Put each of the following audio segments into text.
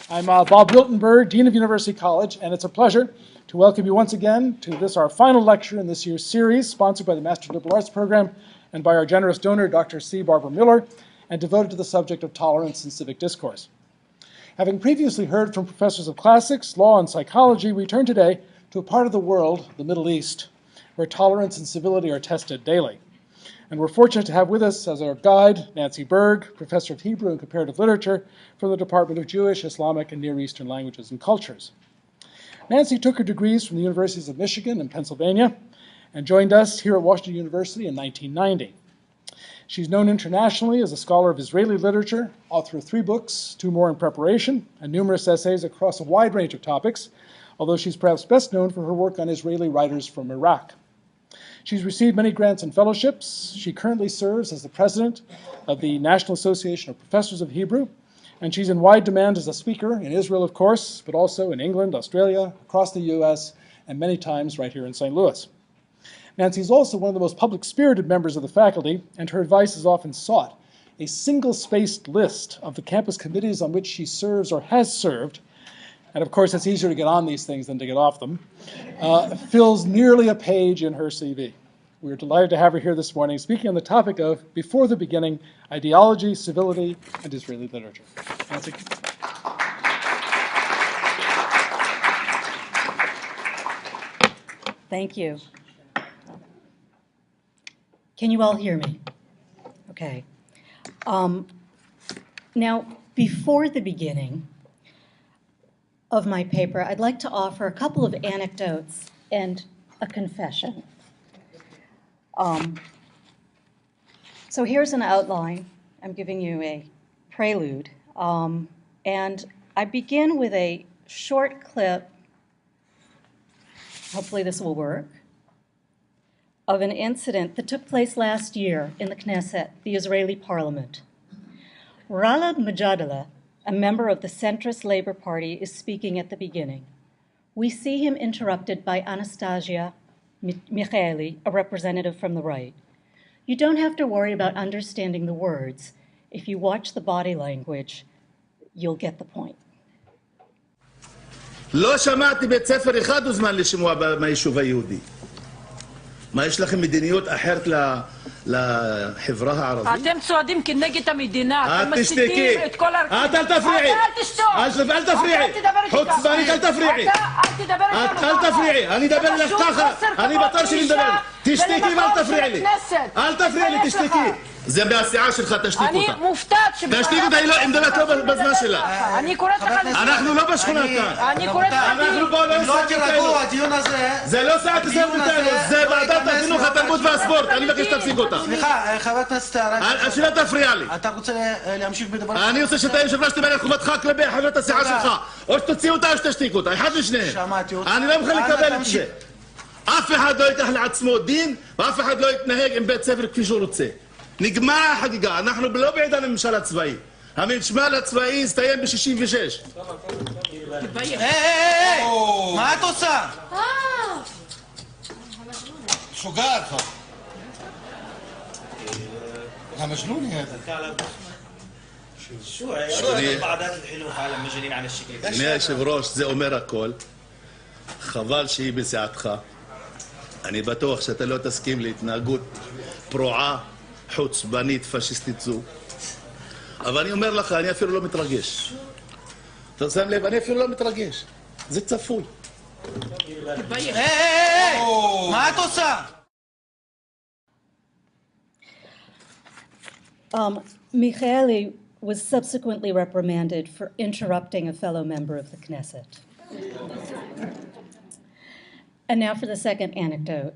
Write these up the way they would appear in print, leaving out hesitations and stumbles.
I'm Bob Wilton-Berg, Dean of University College, and it's a pleasure to welcome you once again to this, our final lecture in this year's series, sponsored by the Master of Liberal Arts program and by our generous donor, Dr. C. Barbara Miller, and devoted to the subject of tolerance and civic discourse. Having previously heard from professors of classics, law, and psychology, we turn today to a part of the world, the Middle East, where tolerance and civility are tested daily. And we're fortunate to have with us as our guide Nancy Berg, professor of Hebrew and comparative literature from the Department of Jewish, Islamic, and Near Eastern Languages and Cultures. Nancy took her degrees from the universities of Michigan and Pennsylvania and joined us here at Washington University in 1990. She's known internationally as a scholar of Israeli literature, author of 3 books, 2 more in preparation, and numerous essays across a wide range of topics, although she's perhaps best known for her work on Israeli writers from Iraq. She's received many grants and fellowships. She currently serves as the president of the National Association of Professors of Hebrew, and she's in wide demand as a speaker in Israel, of course, but also in England, Australia, across the US, and many times right here in St. Louis. Nancy is also one of the most public-spirited members of the faculty, and her advice is often sought. A single-spaced list of the campus committees on which she serves or has served, and of course it's easier to get on these things than to get off them, fills nearly a page in her CV. We're delighted to have her here this morning speaking on the topic of, before the beginning, ideology, civility, and Israeli literature. Nancy. Thank you. Can you all hear me? Okay. Now, before the beginning of my paper, I'd like to offer a couple of anecdotes and a confession. So here's an outline. I'm giving you a prelude. And I begin with a short clip, hopefully this will work, of an incident that took place last year in the Knesset, the Israeli parliament. Ghalib Mjadala, a member of the centrist Labor Party, is speaking at the beginning. We see him interrupted by Anastasia Michaeli, a representative from the right. You don't have to worry about understanding the words. If you watch the body language, you'll get the point. לא שמעתי בית ספר אחד הוזמן לשימוע מהיישוב היהודי. מה, יש לכם מדיניות אחרת לחברה הערבית? אתם צועדים כנגד המדינה, אתם מסיתים את כל הרכיבים. אל תפריעי. אל תשתוק. אל תפריעי. חוצפנית, אל תפריעי. אל תדבר איתנו. אל תפריעי. אני אדבר לך ככה. אני בתור שלי מדבר. תשתיקי ואל תפריעי לי. אל תפריעי לי, תשתיקי. זה מהסיעה שלך, תשתיק אותה. אני מופתעת תשתיק אותה, היא מדברת לא בזמן שלה. אני קוראת לך לסדר. אנחנו לא בשכונה כאן. אני קוראת לך אנחנו פה לא לא תירגעו, הדיון הזה... זה לא סעד ישראל ביתנו, זה ועדת החינוך, התרבות והספורט. אני מבקש שתפסיק אותה. סליחה, חבר הכנסת... שלא תפריע לי. אתה רוצה להמשיך בדבר... אני רוצה שאתה יושב ראש תמלא חובתך כלפי חברת הסיעה שלך. או שתוציא אותה או שתשתיק אותה, אחד משניהם. שמעתי אותך. אני לא מוכן לקבל את זה. אף אחד לא ייקח לעצמו דין, ואף אחד לא יתנהג עם בית ספר כפי שהוא רוצה. נגמר החגיגה, אנחנו לא בעידן הממשל הצבאי. הממשל הצבאי הסתיים ב-66. היי, מה את עושה? شجاعك مجنون هذا شو هي بعضات الحلوة على مجانين عن الشكل אדוני היושב ראש, זה אומר הכל. חבל שהיא בסיעתך. אני בטוח שאתה לא תסכים להתנהגות פרועה, חוצבנית, פשיסטית זו. אבל אני אומר לך, אני אפילו לא מתרגש. אתה שם לב, אני אפילו לא מתרגש. זה צפוי. היי, מה את עושה? Michaeli was subsequently reprimanded for interrupting a fellow member of the Knesset. And now for the second anecdote.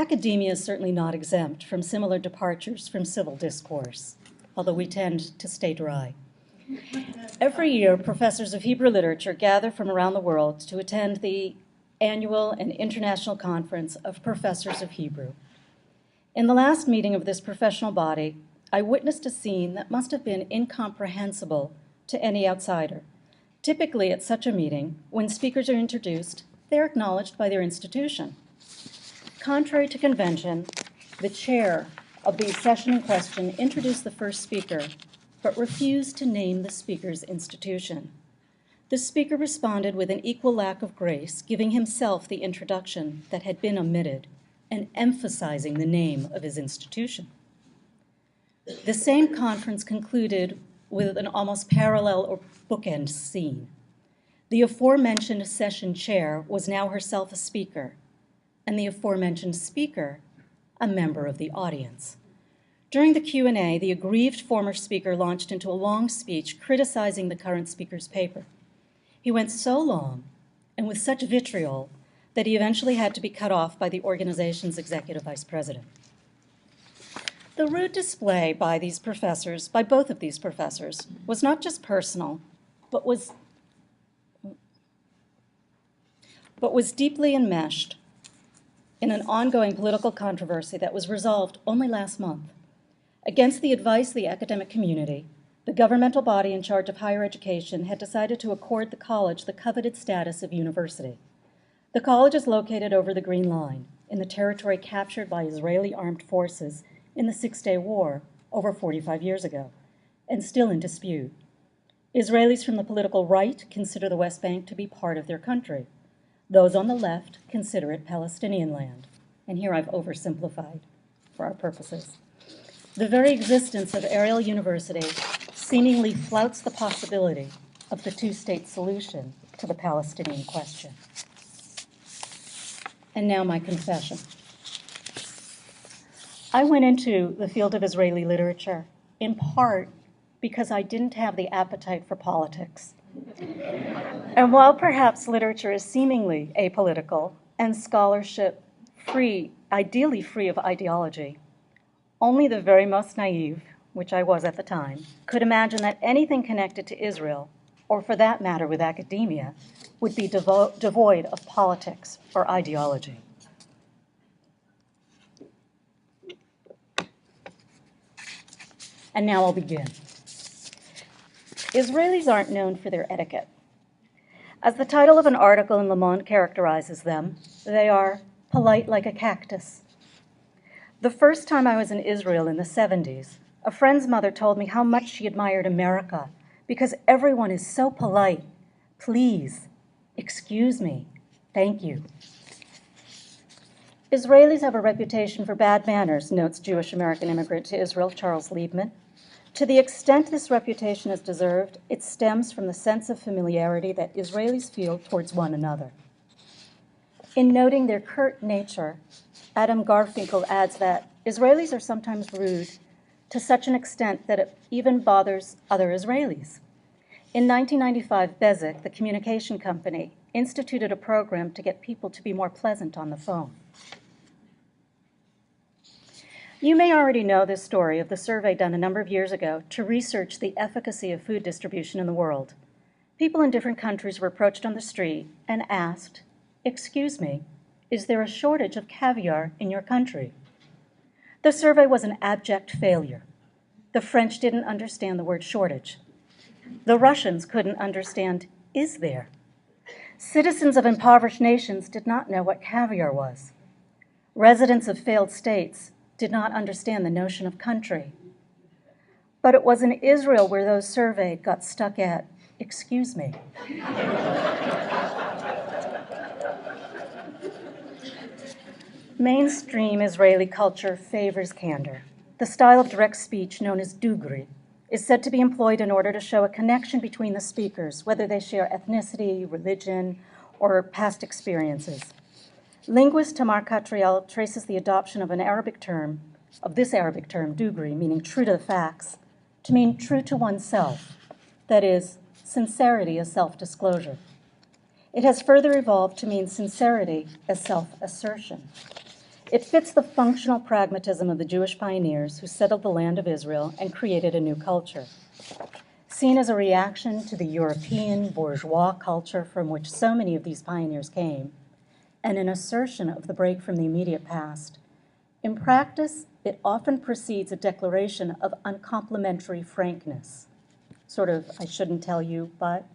Academia is certainly not exempt from similar departures from civil discourse, although we tend to stay dry. Every year, professors of Hebrew literature gather from around the world to attend the annual and international conference of professors of Hebrew. In the last meeting of this professional body, I witnessed a scene that must have been incomprehensible to any outsider. Typically, at such a meeting, when speakers are introduced, they're acknowledged by their institution. Contrary to convention, the chair of the session in question introduced the first speaker but refused to name the speaker's institution. The speaker responded with an equal lack of grace, giving himself the introduction that had been omitted and emphasizing the name of his institution. The same conference concluded with an almost parallel or bookend scene. The aforementioned session chair was now herself a speaker, and the aforementioned speaker a member of the audience. During the Q&A, the aggrieved former speaker launched into a long speech criticizing the current speaker's paper. He went so long and with such vitriol that he eventually had to be cut off by the organization's executive vice president. The rude display by both of these professors, was not just personal, but was deeply enmeshed in an ongoing political controversy that was resolved only last month. Against the advice of the academic community, the governmental body in charge of higher education had decided to accord the college the coveted status of university. The college is located over the Green Line, in the territory captured by Israeli armed forces in the Six-Day War over 45 years ago, and still in dispute. Israelis from the political right consider the West Bank to be part of their country. Those on the left consider it Palestinian land. And here I've oversimplified for our purposes. The very existence of Ariel University seemingly flouts the possibility of the two-state solution to the Palestinian question. And now my confession. I went into the field of Israeli literature in part because I didn't have the appetite for politics. And while perhaps literature is seemingly apolitical and scholarship ideally free of ideology, only the very most naive, which I was at the time, could imagine that anything connected to Israel, or for that matter with academia, would be devoid of politics or ideology. And now I'll begin. Israelis aren't known for their etiquette. As the title of an article in Le Monde characterizes them, they are polite like a cactus. The first time I was in Israel in the 70s, a friend's mother told me how much she admired America because everyone is so polite. Please, excuse me, thank you. Israelis have a reputation for bad manners, notes Jewish American immigrant to Israel Charles Liebman. To the extent this reputation is deserved, it stems from the sense of familiarity that Israelis feel towards one another. In noting their curt nature, Adam Garfinkel adds that Israelis are sometimes rude to such an extent that it even bothers other Israelis. In 1995, Bezik, the communication company, instituted a program to get people to be more pleasant on the phone. You may already know this story of the survey done a number of years ago to research the efficacy of food distribution in the world. People in different countries were approached on the street and asked, "Excuse me, is there a shortage of caviar in your country?" The survey was an abject failure. The French didn't understand the word shortage. The Russians couldn't understand, "Is there?" Citizens of impoverished nations did not know what caviar was. Residents of failed states did not understand the notion of country. But it was in Israel where those surveyed got stuck at, "Excuse me." Mainstream Israeli culture favors candor. The style of direct speech known as dugri is said to be employed in order to show a connection between the speakers, whether they share ethnicity, religion, or past experiences. Linguist Tamar Katriel traces the adoption of this Arabic term, dugri, meaning true to the facts, to mean true to oneself, that is, sincerity as self-disclosure. It has further evolved to mean sincerity as self-assertion. It fits the functional pragmatism of the Jewish pioneers who settled the land of Israel and created a new culture. Seen as a reaction to the European bourgeois culture from which so many of these pioneers came, and an assertion of the break from the immediate past, in practice, it often precedes a declaration of uncomplimentary frankness. Sort of, "I shouldn't tell you, but,"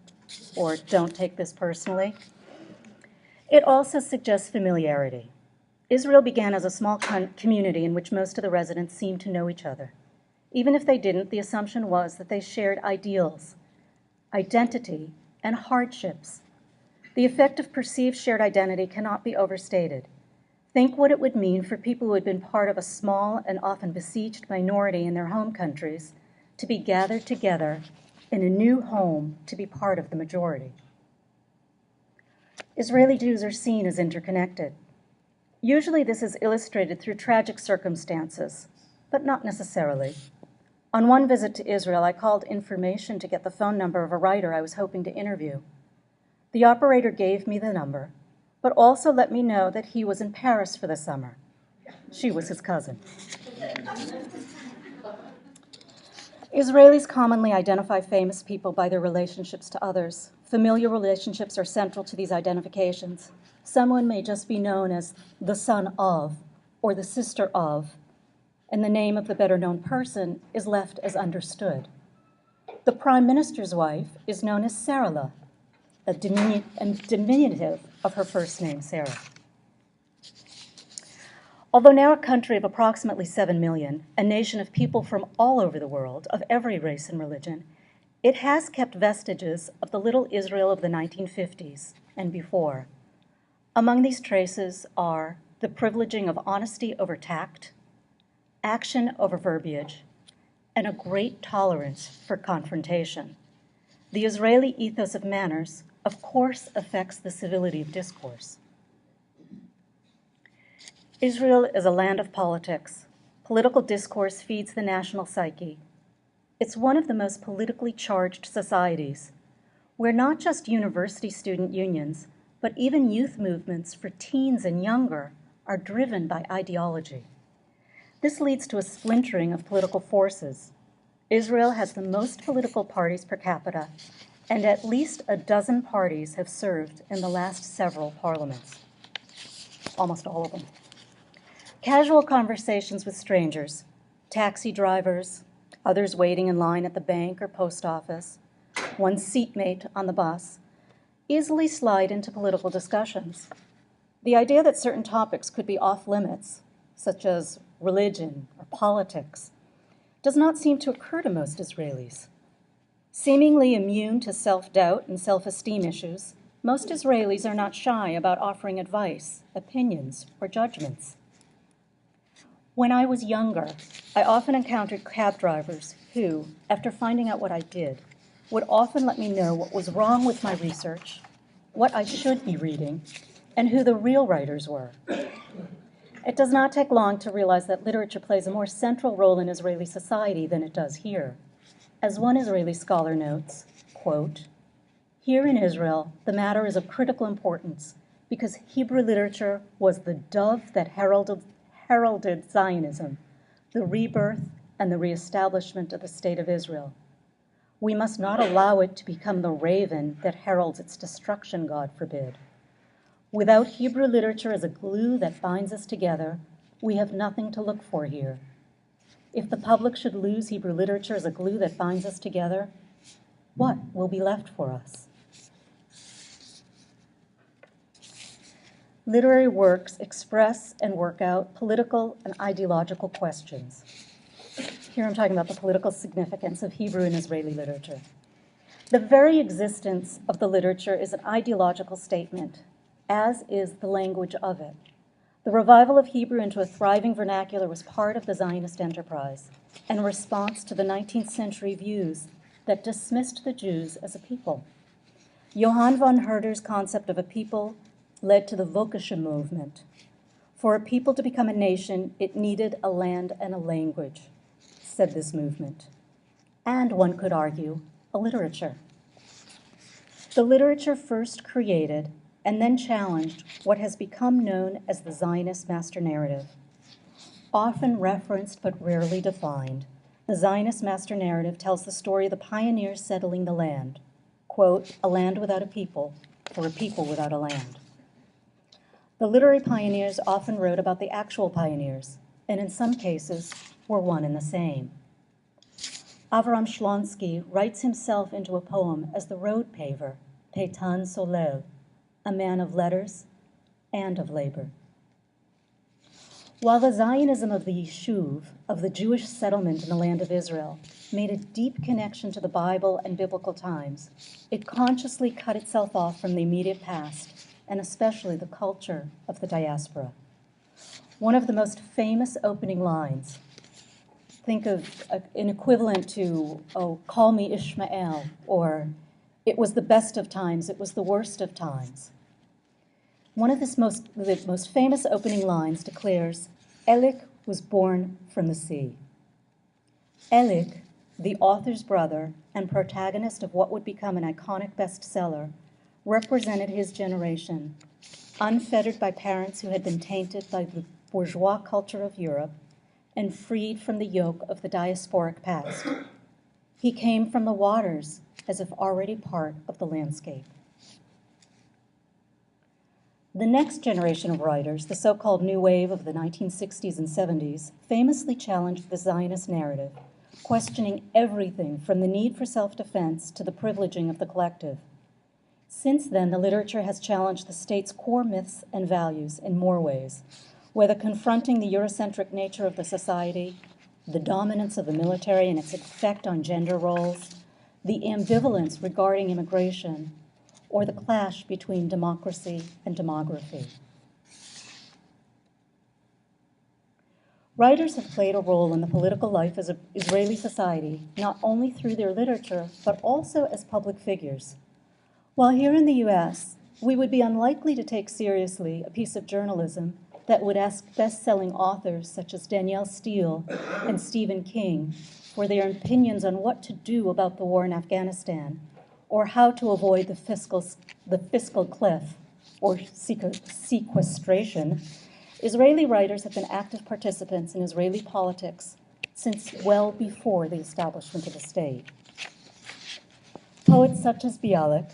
or "don't take this personally." It also suggests familiarity. Israel began as a small community in which most of the residents seemed to know each other. Even if they didn't, the assumption was that they shared ideals, identity, and hardships. The effect of perceived shared identity cannot be overstated. Think what it would mean for people who had been part of a small and often besieged minority in their home countries to be gathered together in a new home to be part of the majority. Israeli Jews are seen as interconnected. Usually this is illustrated through tragic circumstances, but not necessarily. On one visit to Israel, I called information to get the phone number of a writer I was hoping to interview. The operator gave me the number, but also let me know that he was in Paris for the summer. She was his cousin. Israelis commonly identify famous people by their relationships to others. Familiar relationships are central to these identifications. Someone may just be known as the son of or the sister of, and the name of the better-known person is left as understood. The prime minister's wife is known as Sarala, a diminutive of her first name, Sarah. Although now a country of approximately 7 million, a nation of people from all over the world, of every race and religion, it has kept vestiges of the little Israel of the 1950s and before. Among these traces are the privileging of honesty over tact, action over verbiage, and a great tolerance for confrontation. The Israeli ethos of manners, of course, affects the civility of discourse. Israel is a land of politics. Political discourse feeds the national psyche. It's one of the most politically charged societies, where not just university student unions, but even youth movements for teens and younger are driven by ideology. This leads to a splintering of political forces. Israel has the most political parties per capita, and at least a dozen parties have served in the last several parliaments, almost all of them. Casual conversations with strangers, taxi drivers, others waiting in line at the bank or post office, one's seatmate on the bus, easily slide into political discussions. The idea that certain topics could be off limits, such as religion or politics, does not seem to occur to most Israelis. Seemingly immune to self-doubt and self-esteem issues, most Israelis are not shy about offering advice, opinions, or judgments. When I was younger, I often encountered cab drivers who, after finding out what I did, would often let me know what was wrong with my research, what I should be reading, and who the real writers were. It does not take long to realize that literature plays a more central role in Israeli society than it does here. As one Israeli scholar notes, quote, "Here in Israel, the matter is of critical importance because Hebrew literature was the dove that heralded Zionism, the rebirth and the reestablishment of the State of Israel. We must not allow it to become the raven that heralds its destruction, God forbid. Without Hebrew literature as a glue that binds us together, we have nothing to look for here. If the public should lose Hebrew literature as a glue that binds us together, what will be left for us?" Literary works express and work out political and ideological questions. Here I'm talking about the political significance of Hebrew and Israeli literature. The very existence of the literature is an ideological statement, as is the language of it. The revival of Hebrew into a thriving vernacular was part of the Zionist enterprise, and a response to the 19th century views that dismissed the Jews as a people. Johann von Herder's concept of a people led to the Völkische movement. For a people to become a nation, it needed a land and a language, said this movement. And one could argue, a literature. The literature first created and then challenged what has become known as the Zionist master narrative. Often referenced but rarely defined, the Zionist master narrative tells the story of the pioneers settling the land, quote, "a land without a people, or a people without a land." The literary pioneers often wrote about the actual pioneers, and in some cases were one and the same. Avram Shlonsky writes himself into a poem as the road paver, Peitan Solel, a man of letters and of labor. While the Zionism of the Yishuv, of the Jewish settlement in the land of Israel, made a deep connection to the Bible and biblical times, it consciously cut itself off from the immediate past, and especially the culture of the diaspora. One of the most famous opening lines, think of an equivalent to, oh, call me Ishmael, or it was the best of times, it was the worst of times. One of the most famous opening lines declares, Elik was born from the sea. Elik, the author's brother and protagonist of what would become an iconic bestseller, represented his generation, unfettered by parents who had been tainted by the bourgeois culture of Europe and freed from the yoke of the diasporic past. He came from the waters as if already part of the landscape. The next generation of writers, the so-called New Wave of the 1960s and 70s, famously challenged the Zionist narrative, questioning everything from the need for self-defense to the privileging of the collective. Since then, the literature has challenged the state's core myths and values in more ways, whether confronting the Eurocentric nature of the society, the dominance of the military and its effect on gender roles, the ambivalence regarding immigration, or the clash between democracy and demography. Writers have played a role in the political life of Israeli society, not only through their literature, but also as public figures. While here in the US, we would be unlikely to take seriously a piece of journalism that would ask best-selling authors such as Danielle Steele and Stephen King for their opinions on what to do about the war in Afghanistan, or how to avoid the fiscal cliff or sequestration, Israeli writers have been active participants in Israeli politics since well before the establishment of the state. Poets such as Bialik,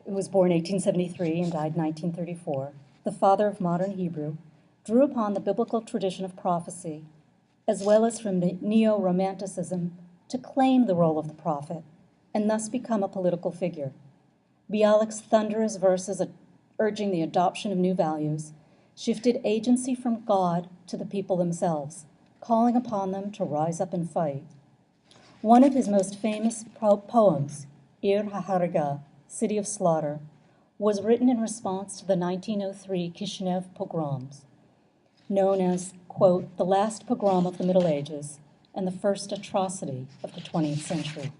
who was born 1873 and died 1934, the father of modern Hebrew, drew upon the biblical tradition of prophecy, as well as from neo-romanticism, to claim the role of the prophet and thus become a political figure. Bialik's thunderous verses urging the adoption of new values shifted agency from God to the people themselves, calling upon them to rise up and fight. One of his most famous poems, Ir HaHariga, City of Slaughter, was written in response to the 1903 Kishinev pogroms, known as, quote, the last pogrom of the Middle Ages and the first atrocity of the 20th century.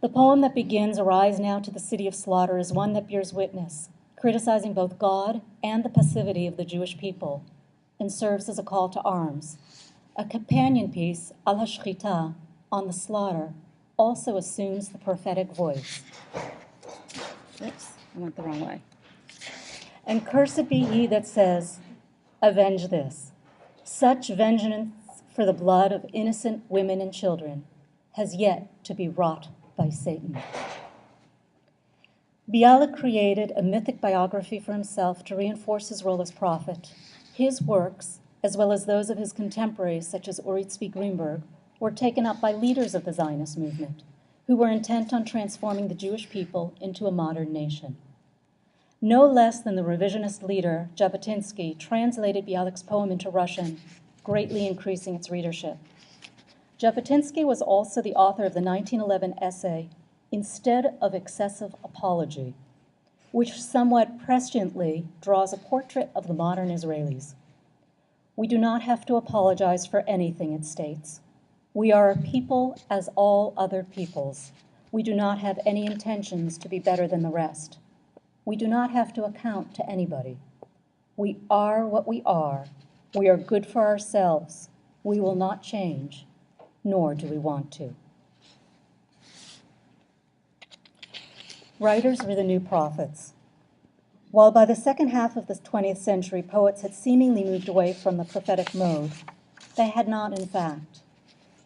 The poem that begins, Arise Now to the City of Slaughter, is one that bears witness, criticizing both God and the passivity of the Jewish people, and serves as a call to arms. A companion piece, Al HaShchita, on the slaughter, also assumes the prophetic voice. Oops, I went the wrong way. And cursed be he that says, avenge this. Such vengeance for the blood of innocent women and children has yet to be wrought by Satan. Bialik created a mythic biography for himself to reinforce his role as prophet. His works, as well as those of his contemporaries such as Uri Tzvi Greenberg, were taken up by leaders of the Zionist movement, who were intent on transforming the Jewish people into a modern nation. No less than the revisionist leader, Jabotinsky, translated Bialik's poem into Russian, greatly increasing its readership. Jabotinsky was also the author of the 1911 essay, Instead of Excessive Apology, which somewhat presciently draws a portrait of the modern Israelis. We do not have to apologize for anything, it states. We are a people as all other peoples. We do not have any intentions to be better than the rest. We do not have to account to anybody. We are what we are. We are good for ourselves. We will not change, nor do we want to. Writers were the new prophets. While by the second half of the 20th century, poets had seemingly moved away from the prophetic mode, they had not, in fact.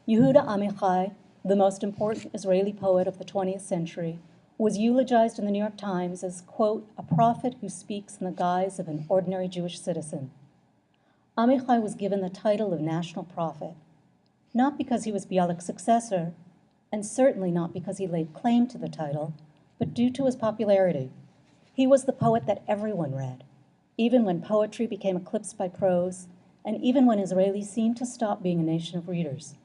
Yehuda Amichai, the most important Israeli poet of the 20th century, was eulogized in the New York Times as, quote, a prophet who speaks in the guise of an ordinary Jewish citizen. Amichai was given the title of national prophet, not because he was Bialik's successor, and certainly not because he laid claim to the title, but due to his popularity. He was the poet that everyone read. even when poetry became eclipsed by prose, and even when Israelis seemed to stop being a nation of readers.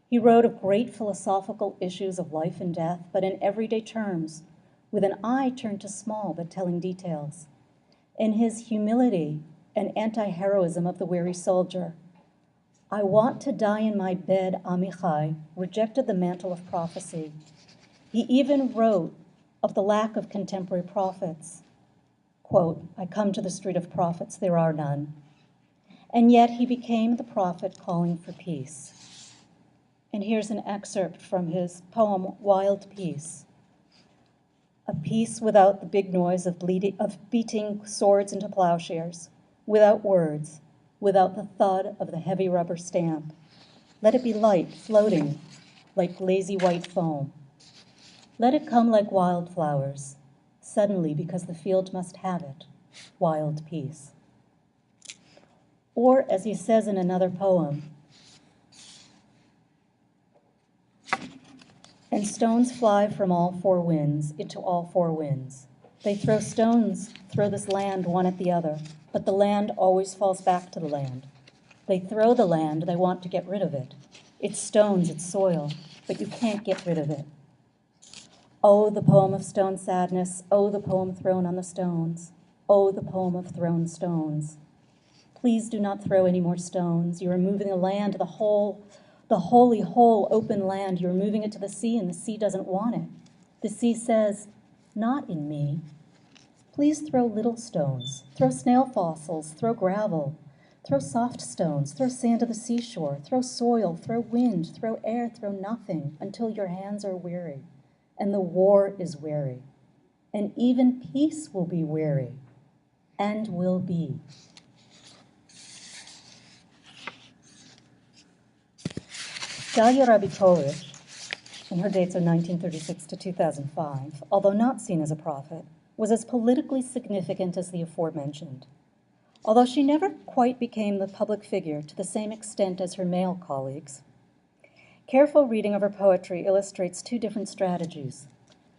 He wrote of great philosophical issues of life and death, but in everyday terms, with an eye turned to small but telling details. In his humility and anti-heroism of the weary soldier, I want to die in my bed, Amichai rejected the mantle of prophecy. He even wrote of the lack of contemporary prophets. Quote, I come to the street of prophets, there are none. And yet he became the prophet calling for peace. And here's an excerpt from his poem, Wild Peace. A peace without the big noise of beating swords into plowshares, without words, without the thud of the heavy rubber stamp. Let it be light, floating, like lazy white foam. Let it come like wildflowers, suddenly because the field must have it, wild peace. Or, as he says in another poem, and stones fly from all four winds into all four winds. They throw stones, throw this land one at the other, but the land always falls back to the land. They throw the land, they want to get rid of it. It's stones, it's soil, but you can't get rid of it. Oh, the poem of stone sadness, oh, the poem thrown on the stones, oh, the poem of thrown stones. Please do not throw any more stones. You are moving the land, the holy, whole, open land. You're moving it to the sea, and the sea doesn't want it. The sea says, not in me. Please throw little stones. Throw snail fossils. Throw gravel. Throw soft stones. Throw sand to the seashore. Throw soil. Throw wind. Throw air. Throw nothing until your hands are weary. And the war is weary. And even peace will be weary. And will be. Dalia Rabitovich, and her dates are 1936 to 2005, although not seen as a prophet, was as politically significant as the aforementioned. Although she never quite became the public figure to the same extent as her male colleagues, careful reading of her poetry illustrates two different strategies.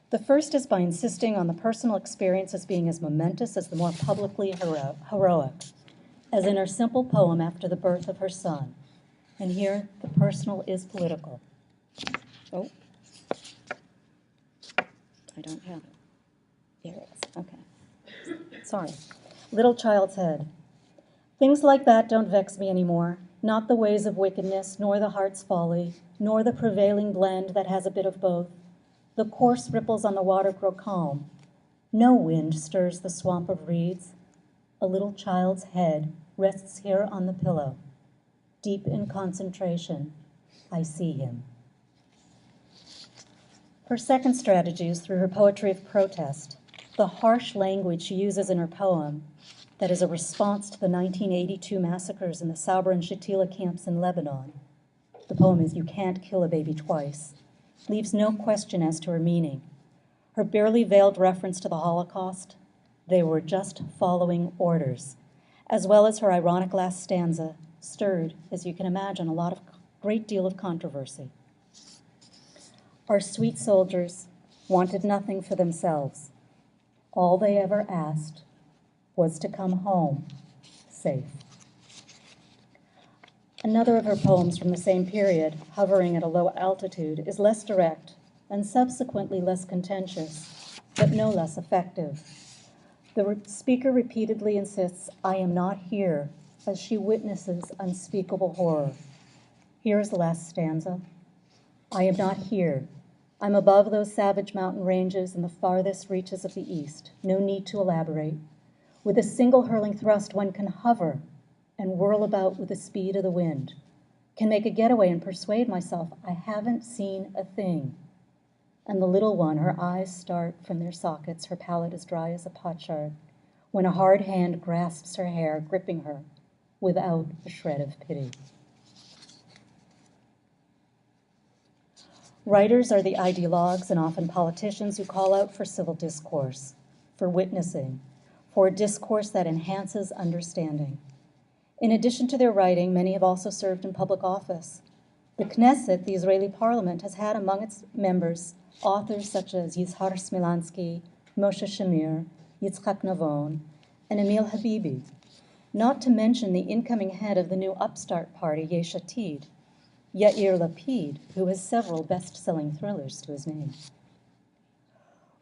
The first is by insisting on the personal experience as being as momentous as the more publicly heroic, as in her simple poem after the birth of her son. And here, the personal is political. Oh, I don't have it. There it is, okay. Sorry. Little child's head. Things like that don't vex me anymore, not the ways of wickedness, nor the heart's folly, nor the prevailing blend that has a bit of both. The coarse ripples on the water grow calm. No wind stirs the swamp of reeds. A little child's head rests here on the pillow. Deep in concentration, I see him. Her second strategy is through her poetry of protest. The harsh language she uses in her poem, that is a response to the 1982 massacres in the Sabra and Shatila camps in Lebanon. The poem is You Can't Kill a Baby Twice, leaves no question as to her meaning. Her barely veiled reference to the Holocaust, they were just following orders, as well as her ironic last stanza, stirred, as you can imagine, a great deal of controversy. Our sweet soldiers wanted nothing for themselves. All they ever asked was to come home safe. Another of her poems from the same period, Hovering at a Low Altitude, is less direct and subsequently less contentious, but no less effective. The speaker repeatedly insists, I am not here, as she witnesses unspeakable horror. Here is the last stanza. I am not here. I'm above those savage mountain ranges in the farthest reaches of the east. No need to elaborate. With a single hurling thrust, one can hover and whirl about with the speed of the wind, can make a getaway and persuade myself I haven't seen a thing. And the little one, her eyes start from their sockets, her palate as dry as a potsherd, when a hard hand grasps her hair, gripping her without a shred of pity. Writers are the ideologues and often politicians who call out for civil discourse, for witnessing, for a discourse that enhances understanding. In addition to their writing, many have also served in public office. The Knesset, the Israeli parliament, has had among its members authors such as Yizhar Smilansky, Moshe Shamir, Yitzhak Navon, and Emil Habibi, not to mention the incoming head of the new upstart party, Yesh Atid, Yair Lapid, who has several best-selling thrillers to his name.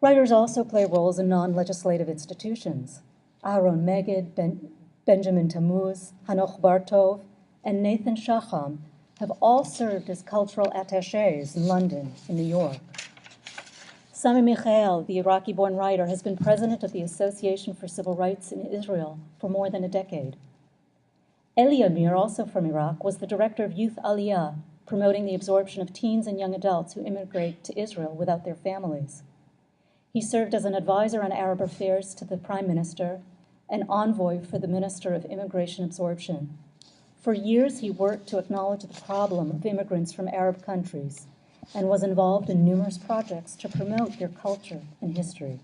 Writers also play roles in non-legislative institutions. Aaron Megid, Benjamin Tammuz, Hanoch Bartov, and Nathan Shacham have all served as cultural attachés in London and New York. Sami Michael, the Iraqi-born writer, has been president of the Association for Civil Rights in Israel for more than a decade. Eli Amir, also from Iraq, was the director of Youth Aliyah, promoting the absorption of teens and young adults who immigrate to Israel without their families. He served as an advisor on Arab affairs to the Prime Minister and envoy for the Minister of Immigration Absorption. For years, he worked to acknowledge the problem of immigrants from Arab countries and was involved in numerous projects to promote their culture and history.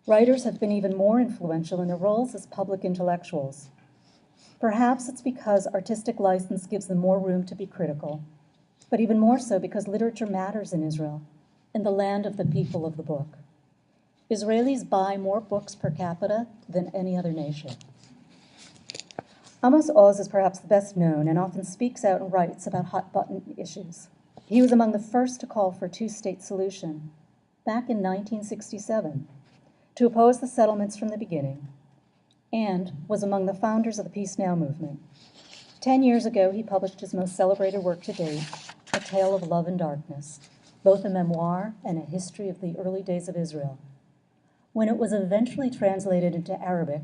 Writers have been even more influential in their roles as public intellectuals. Perhaps it's because artistic license gives them more room to be critical, but even more so because literature matters in Israel, in the land of the people of the book. Israelis buy more books per capita than any other nation. Amos Oz is perhaps the best known and often speaks out and writes about hot-button issues. He was among the first to call for a two-state solution back in 1967, to oppose the settlements from the beginning, and was among the founders of the Peace Now movement. 10 years ago, he published his most celebrated work to date, A Tale of Love and Darkness, both a memoir and a history of the early days of Israel. When it was eventually translated into Arabic,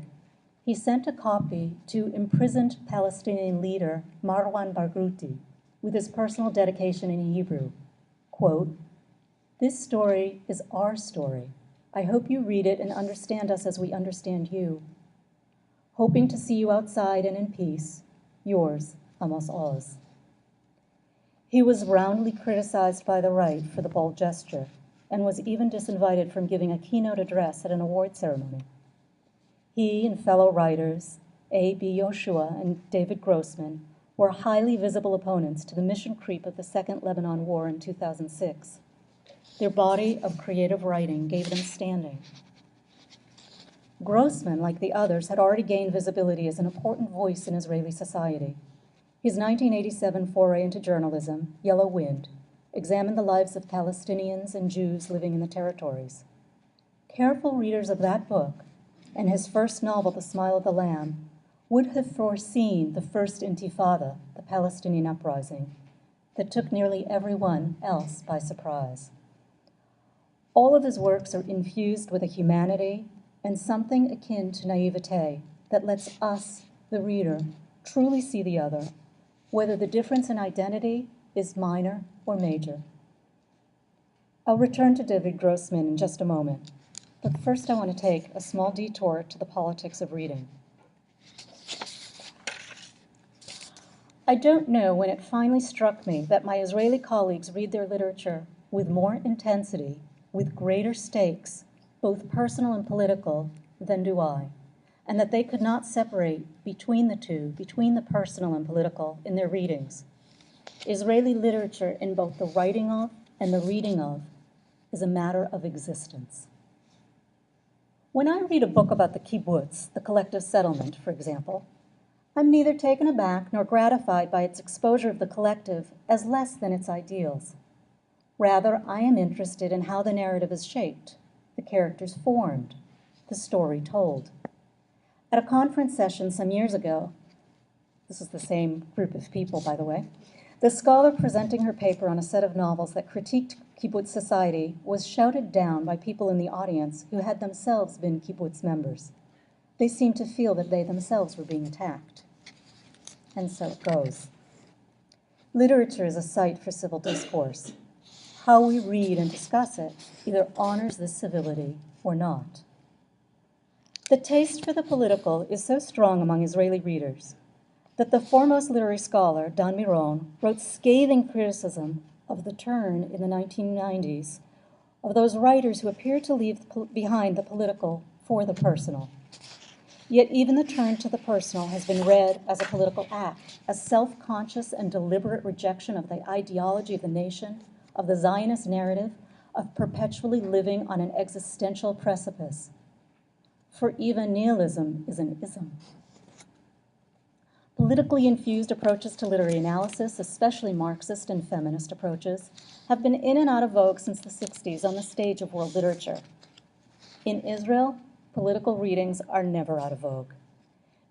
he sent a copy to imprisoned Palestinian leader Marwan Barghouti with his personal dedication in Hebrew. Quote, "This story is our story. I hope you read it and understand us as we understand you. Hoping to see you outside and in peace. Yours, Amos Oz." He was roundly criticized by the right for the bold gesture and was even disinvited from giving a keynote address at an award ceremony. He and fellow writers, A.B. Yoshua and David Grossman, were highly visible opponents to the mission creep of the Second Lebanon War in 2006. Their body of creative writing gave them standing. Grossman, like the others, had already gained visibility as an important voice in Israeli society. His 1987 foray into journalism, Yellow Wind, examined the lives of Palestinians and Jews living in the territories. Careful readers of that book and his first novel, The Smile of the Lamb, would have foreseen the first Intifada, the Palestinian uprising, that took nearly everyone else by surprise. All of his works are infused with a humanity and something akin to naivete that lets us, the reader, truly see the other, whether the difference in identity is minor or major. I'll return to David Grossman in just a moment, but first I want to take a small detour to the politics of reading. I don't know when it finally struck me that my Israeli colleagues read their literature with more intensity, with greater stakes, both personal and political, than do I, and that they could not separate between the two, between the personal and political, in their readings. Israeli literature, in both the writing of and the reading of, is a matter of existence. When I read a book about the kibbutz, the collective settlement, for example, I'm neither taken aback nor gratified by its exposure of the collective as less than its ideals. Rather, I am interested in how the narrative is shaped, the characters formed, the story told. At a conference session some years ago, this is the same group of people, by the way, the scholar presenting her paper on a set of novels that critiqued kibbutz society was shouted down by people in the audience who had themselves been kibbutz members. They seemed to feel that they themselves were being attacked. And so it goes. Literature is a site for civil discourse. How we read and discuss it either honors this civility or not. The taste for the political is so strong among Israeli readers that the foremost literary scholar, Dan Miron, wrote scathing criticism of the turn in the 1990s of those writers who appear to leave behind the political for the personal. Yet even the turn to the personal has been read as a political act, a self-conscious and deliberate rejection of the ideology of the nation, of the Zionist narrative, of perpetually living on an existential precipice. for even nihilism is an ism. Politically infused approaches to literary analysis, especially Marxist and feminist approaches, have been in and out of vogue since the 60s on the stage of world literature. In Israel, political readings are never out of vogue.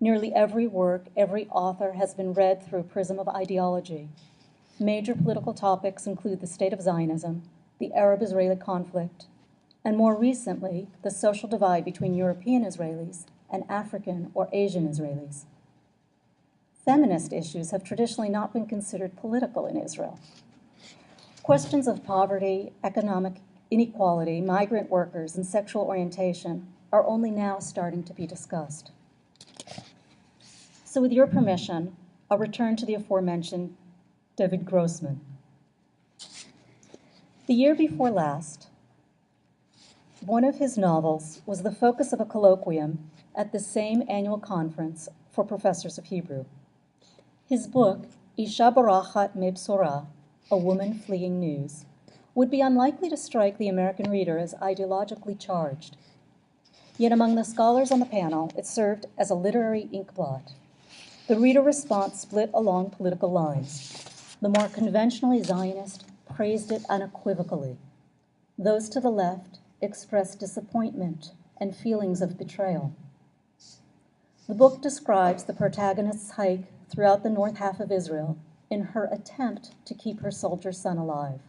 Nearly every work, every author has been read through a prism of ideology. Major political topics include the state of Zionism, the Arab-Israeli conflict, and more recently, the social divide between European Israelis and African or Asian Israelis. Feminist issues have traditionally not been considered political in Israel. Questions of poverty, economic inequality, migrant workers, and sexual orientation are only now starting to be discussed. So with your permission, I'll return to the aforementioned David Grossman. The year before last, one of his novels was the focus of a colloquium at the same annual conference for professors of Hebrew. His book, Isha Barachat Mebsorah, A Woman Fleeing News, would be unlikely to strike the American reader as ideologically charged. Yet among the scholars on the panel, it served as a literary inkblot. The reader response split along political lines. The more conventionally Zionist praised it unequivocally. Those to the left expressed disappointment and feelings of betrayal. The book describes the protagonist's hike throughout the north half of Israel in her attempt to keep her soldier son alive.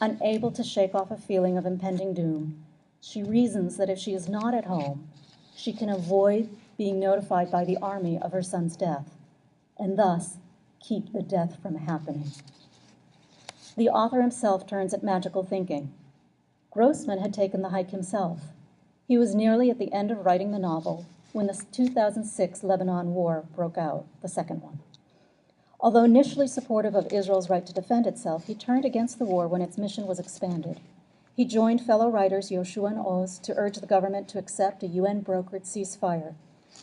Unable to shake off a feeling of impending doom, she reasons that if she is not at home, she can avoid being notified by the army of her son's death, and thus keep the death from happening. The author himself turns at magical thinking. Grossman had taken the hike himself. He was nearly at the end of writing the novel when the 2006 Lebanon War broke out, the second one. Although initially supportive of Israel's right to defend itself, he turned against the war when its mission was expanded. He joined fellow writers Yoshua and Oz to urge the government to accept a UN-brokered ceasefire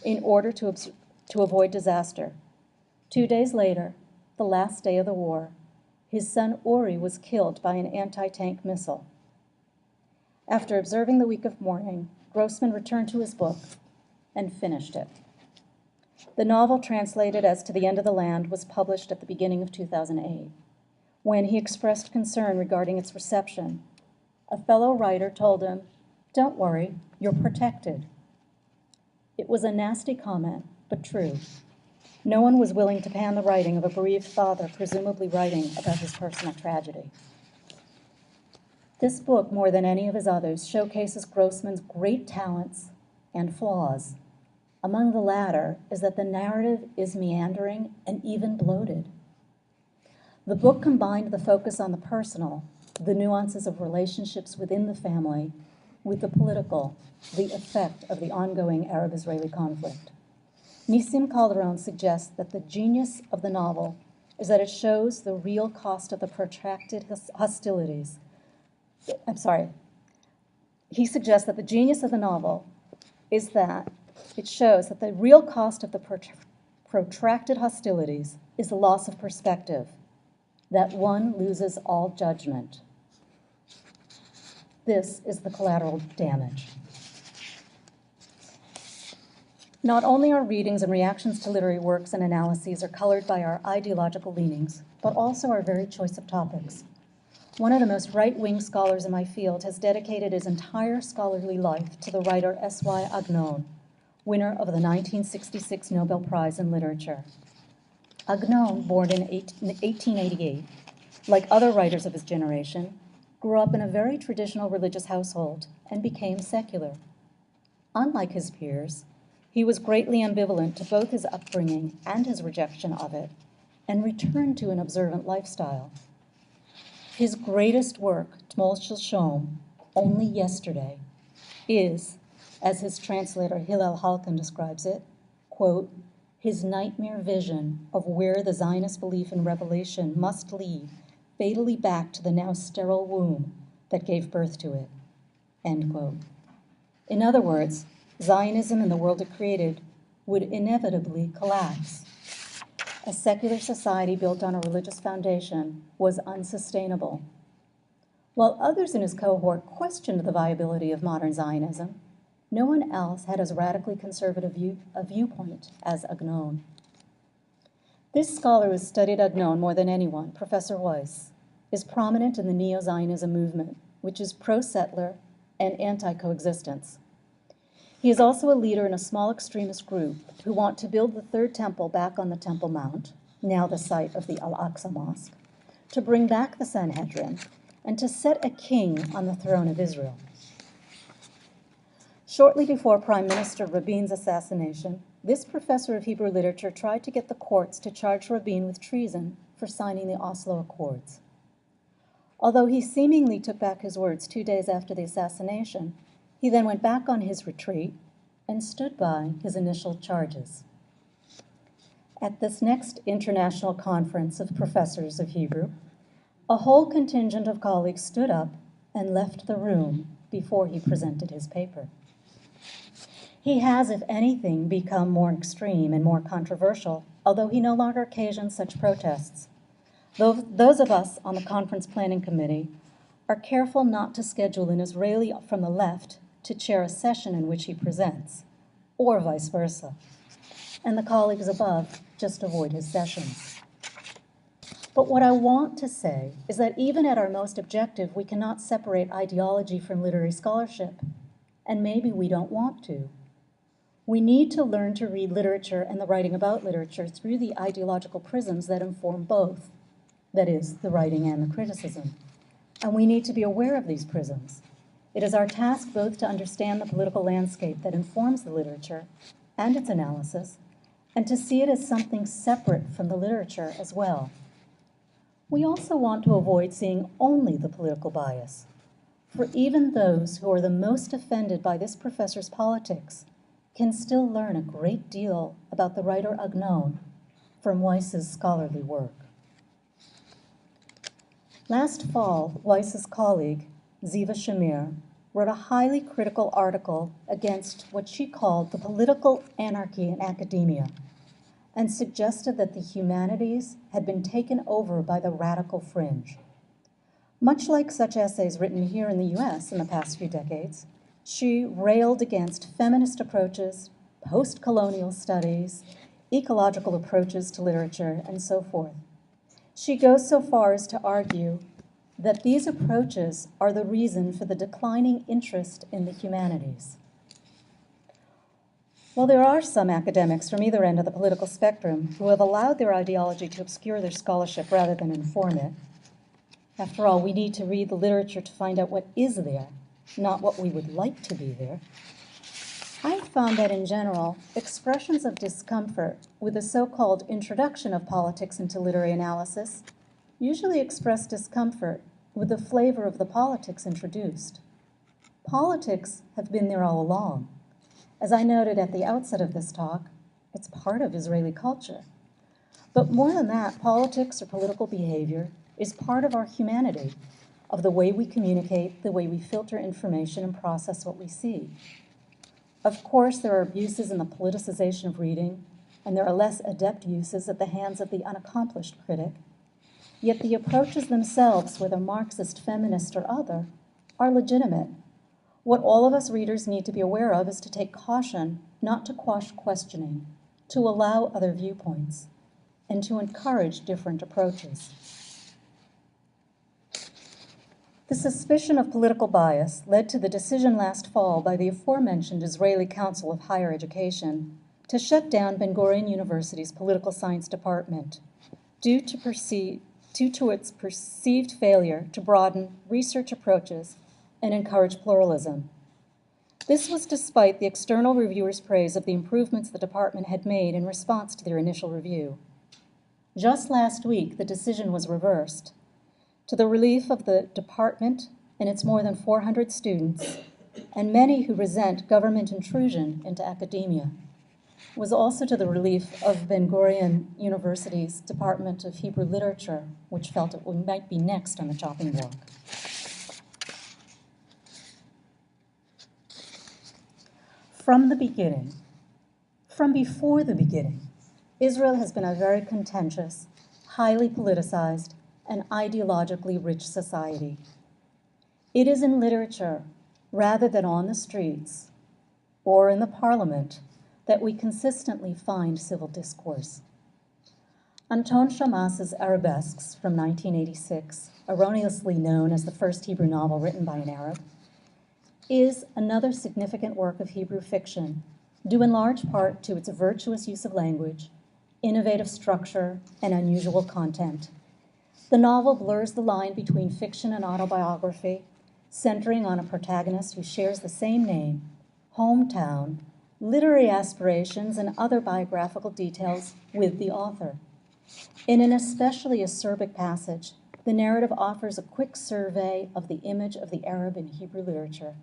in order to avoid disaster. 2 days later, the last day of the war, his son Uri was killed by an anti-tank missile. After observing the week of mourning, Grossman returned to his book and finished it. The novel, translated as To the End of the Land, was published at the beginning of 2008. When he expressed concern regarding its reception, a fellow writer told him, "Don't worry, you're protected." It was a nasty comment, but true. No one was willing to pan the writing of a bereaved father, presumably writing about his personal tragedy. This book, more than any of his others, showcases Grossman's great talents and flaws. Among the latter is that the narrative is meandering and even bloated. The book combined the focus on the personal, the nuances of relationships within the family, with the political, the effect of the ongoing Arab-Israeli conflict. Nissim Calderon suggests that the genius of the novel is that it shows the real cost of the protracted hostilities. He suggests that the genius of the novel is that it shows that the real cost of the protracted hostilities is the loss of perspective, that one loses all judgment. This is the collateral damage. Not only our readings and reactions to literary works and analyses are colored by our ideological leanings, but also our very choice of topics. One of the most right-wing scholars in my field has dedicated his entire scholarly life to the writer S.Y. Agnon, winner of the 1966 Nobel Prize in Literature. Agnon, born in 1888, like other writers of his generation, grew up in a very traditional religious household and became secular. Unlike his peers, he was greatly ambivalent to both his upbringing and his rejection of it, and returned to an observant lifestyle. His greatest work, Tmol Shalshom, Only Yesterday, is, as his translator Hillel Halkan describes it, quote, his nightmare vision of where the Zionist belief in revelation must lead fatally back to the now sterile womb that gave birth to it, end quote. In other words, Zionism and the world it created would inevitably collapse. A secular society built on a religious foundation was unsustainable. While others in his cohort questioned the viability of modern Zionism, no one else had as radically conservative a viewpoint as Agnon. This scholar who studied Agnon more than anyone, Professor Weiss, is prominent in the Neo-Zionism movement, which is pro-settler and anti-coexistence. He is also a leader in a small extremist group who want to build the Third Temple back on the Temple Mount, now the site of the Al-Aqsa Mosque, to bring back the Sanhedrin, and to set a king on the throne of Israel. Shortly before Prime Minister Rabin's assassination, this professor of Hebrew literature tried to get the courts to charge Rabin with treason for signing the Oslo Accords. Although he seemingly took back his words 2 days after the assassination, he then went back on his retreat and stood by his initial charges. At this next international conference of professors of Hebrew, a whole contingent of colleagues stood up and left the room before he presented his paper. He has, if anything, become more extreme and more controversial, although he no longer occasions such protests. Those of us on the conference planning committee are careful not to schedule an Israeli from the left to chair a session in which he presents, or vice versa, and the colleagues above just avoid his sessions. But what I want to say is that even at our most objective, we cannot separate ideology from literary scholarship, and maybe we don't want to. We need to learn to read literature and the writing about literature through the ideological prisms that inform both, that is, the writing and the criticism. And we need to be aware of these prisms. It is our task both to understand the political landscape that informs the literature and its analysis, and to see it as something separate from the literature as well. We also want to avoid seeing only the political bias, for even those who are the most offended by this professor's politics can still learn a great deal about the writer Agnon from Weiss's scholarly work. Last fall, Weiss's colleague, Ziva Shamir, wrote a highly critical article against what she called the political anarchy in academia, and suggested that the humanities had been taken over by the radical fringe. Much like such essays written here in the US in the past few decades, she railed against feminist approaches, post-colonial studies, ecological approaches to literature, and so forth. She goes so far as to argue that these approaches are the reason for the declining interest in the humanities. While there are some academics from either end of the political spectrum who have allowed their ideology to obscure their scholarship rather than inform it, after all, we need to read the literature to find out what is there, not what we would like to be there. I found that in general, expressions of discomfort with the so-called introduction of politics into literary analysis usually express discomfort with the flavor of the politics introduced. Politics have been there all along. As I noted at the outset of this talk, it's part of Israeli culture. But more than that, politics or political behavior is part of our humanity, of the way we communicate, the way we filter information and process what we see. Of course, there are abuses in the politicization of reading, and there are less adept uses at the hands of the unaccomplished critic. Yet the approaches themselves, whether Marxist, feminist, or other, are legitimate. What all of us readers need to be aware of is to take caution, not to quash questioning, to allow other viewpoints, and to encourage different approaches. The suspicion of political bias led to the decision last fall by the aforementioned Israeli Council of Higher Education to shut down Ben-Gurion University's political science department due to its perceived failure to broaden research approaches and encourage pluralism. This was despite the external reviewers' praise of the improvements the department had made in response to their initial review. Just last week, the decision was reversed, to the relief of the department and its more than 400 students, and many who resent government intrusion into academia. It was also to the relief of Ben-Gurion University's Department of Hebrew Literature, which felt it might be next on the chopping block. From the beginning, from before the beginning, Israel has been a very contentious, highly politicized, and ideologically rich society. It is in literature, rather than on the streets, or in the parliament that we consistently find civil discourse. Anton Shamas's Arabesques from 1986, erroneously known as the first Hebrew novel written by an Arab, is another significant work of Hebrew fiction, due in large part to its virtuous use of language, innovative structure, and unusual content. The novel blurs the line between fiction and autobiography, centering on a protagonist who shares the same name, hometown, literary aspirations, and other biographical details with the author. In an especially acerbic passage, the narrative offers a quick survey of the image of the Arab in Hebrew literature,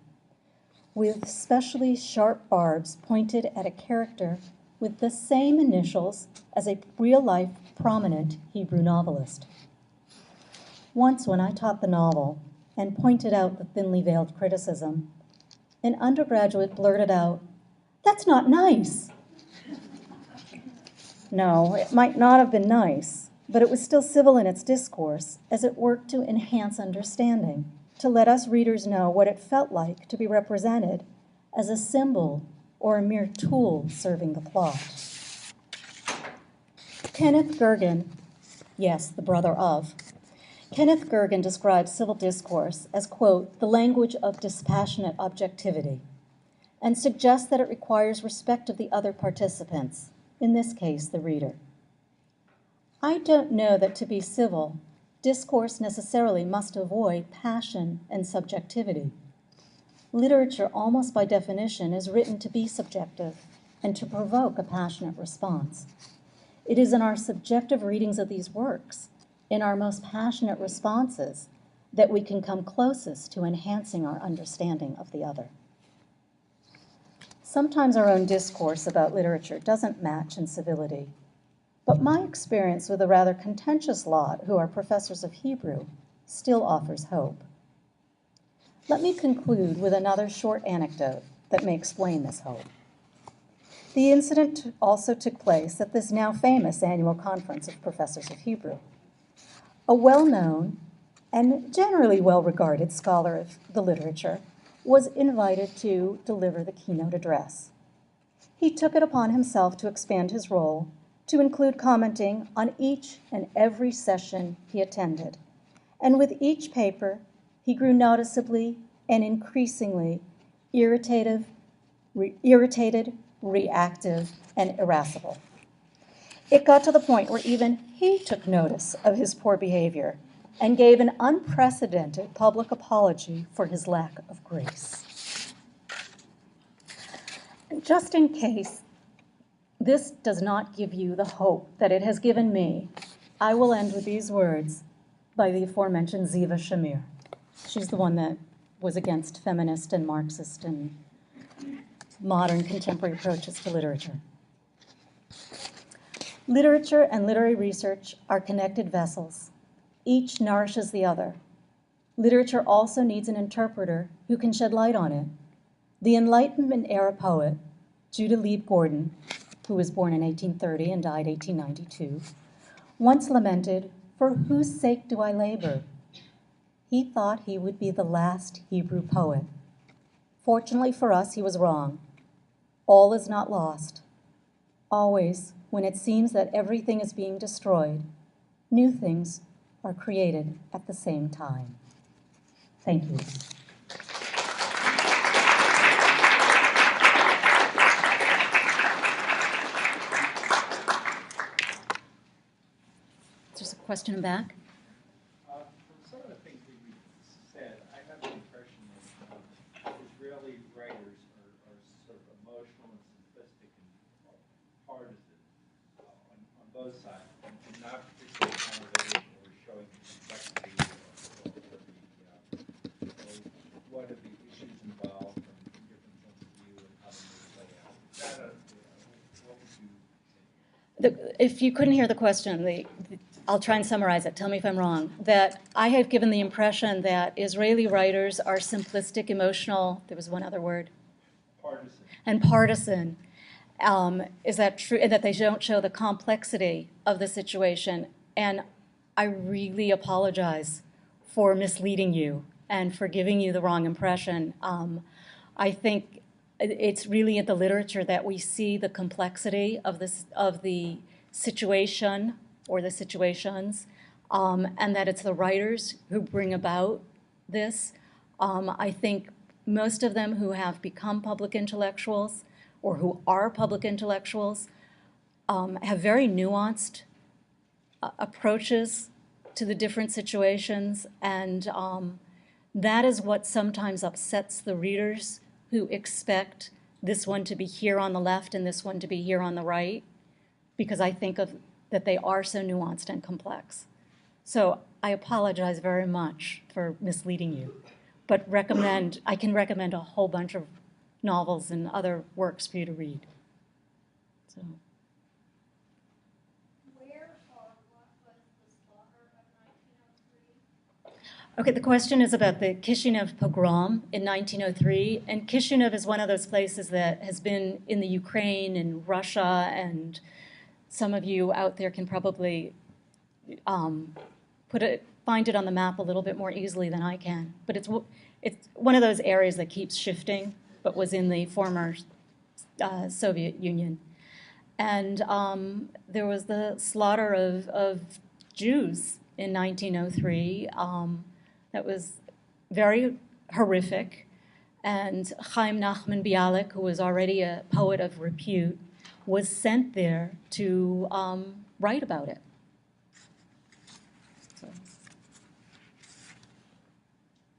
with especially sharp barbs pointed at a character with the same initials as a real-life prominent Hebrew novelist. Once when I taught the novel and pointed out the thinly veiled criticism, an undergraduate blurted out, "That's not nice." No, it might not have been nice, but it was still civil in its discourse as it worked to enhance understanding, to let us readers know what it felt like to be represented as a symbol or a mere tool serving the plot. Kenneth Gergen, yes, the brother of, Kenneth Gergen describes civil discourse as, quote, the language of dispassionate objectivity, and suggests that it requires respect of the other participants, in this case, the reader. I don't know that to be civil, discourse necessarily must avoid passion and subjectivity. Literature, almost by definition, is written to be subjective and to provoke a passionate response. It is in our subjective readings of these works, in our most passionate responses, that we can come closest to enhancing our understanding of the other. Sometimes our own discourse about literature doesn't match in civility, but my experience with a rather contentious lot who are professors of Hebrew still offers hope. Let me conclude with another short anecdote that may explain this hope. The incident also took place at this now famous annual conference of professors of Hebrew. A well-known and generally well-regarded scholar of the literature was invited to deliver the keynote address. He took it upon himself to expand his role to include commenting on each and every session he attended. And with each paper, he grew noticeably and increasingly irritated, reactive, and irascible. It got to the point where even he took notice of his poor behavior and gave an unprecedented public apology for his lack of grace. Just in case this does not give you the hope that it has given me, I will end with these words by the aforementioned Ziva Shamir. She's the one that was against feminist and Marxist and modern contemporary approaches to literature. Literature and literary research are connected vessels. Each nourishes the other. Literature also needs an interpreter who can shed light on it. The Enlightenment era poet, Judah Lieb Gordon, who was born in 1830 and died 1892, once lamented, "For whose sake do I labor?" He thought he would be the last Hebrew poet. Fortunately for us, he was wrong. All is not lost. Always, when it seems that everything is being destroyed, new things are created at the same time. Thank you. There's a question in back. From some of the things that you said, I have the impression that Israeli writers are sort of emotional and simplistic and partisan on both sides, and not particularly analytic or showing the complexity or what are the issues involved from different points of view and how they play out. Is that what would you say? If you couldn't hear the question, I'll try and summarize it. Tell me if I'm wrong. That I have given the impression that Israeli writers are simplistic, emotional. There was one other word. Partisan. And partisan. Is that true? And that they don't show the complexity of the situation. And I really apologize for misleading you and for giving you the wrong impression. I think it's really in the literature that we see the complexity of the situation or the situations, and that it's the writers who bring about this. I think most of them who have become public intellectuals or who are public intellectuals have very nuanced approaches to the different situations, and that is what sometimes upsets the readers who expect this one to be here on the left and this one to be here on the right, because I think that they are so nuanced and complex. So I apologize very much for misleading you, but I can recommend a whole bunch of novels and other works for you to read. So. Where or what was the slaughter of 1903? Okay, the question is about the Kishinev pogrom in 1903, and Kishinev is one of those places that has been in the Ukraine and Russia, and some of you out there can probably find it on the map a little bit more easily than I can. But it's one of those areas that keeps shifting, but was in the former Soviet Union. And there was the slaughter of Jews in 1903 that was very horrific. And Chaim Nachman Bialik, who was already a poet of repute, was sent there to write about it. So.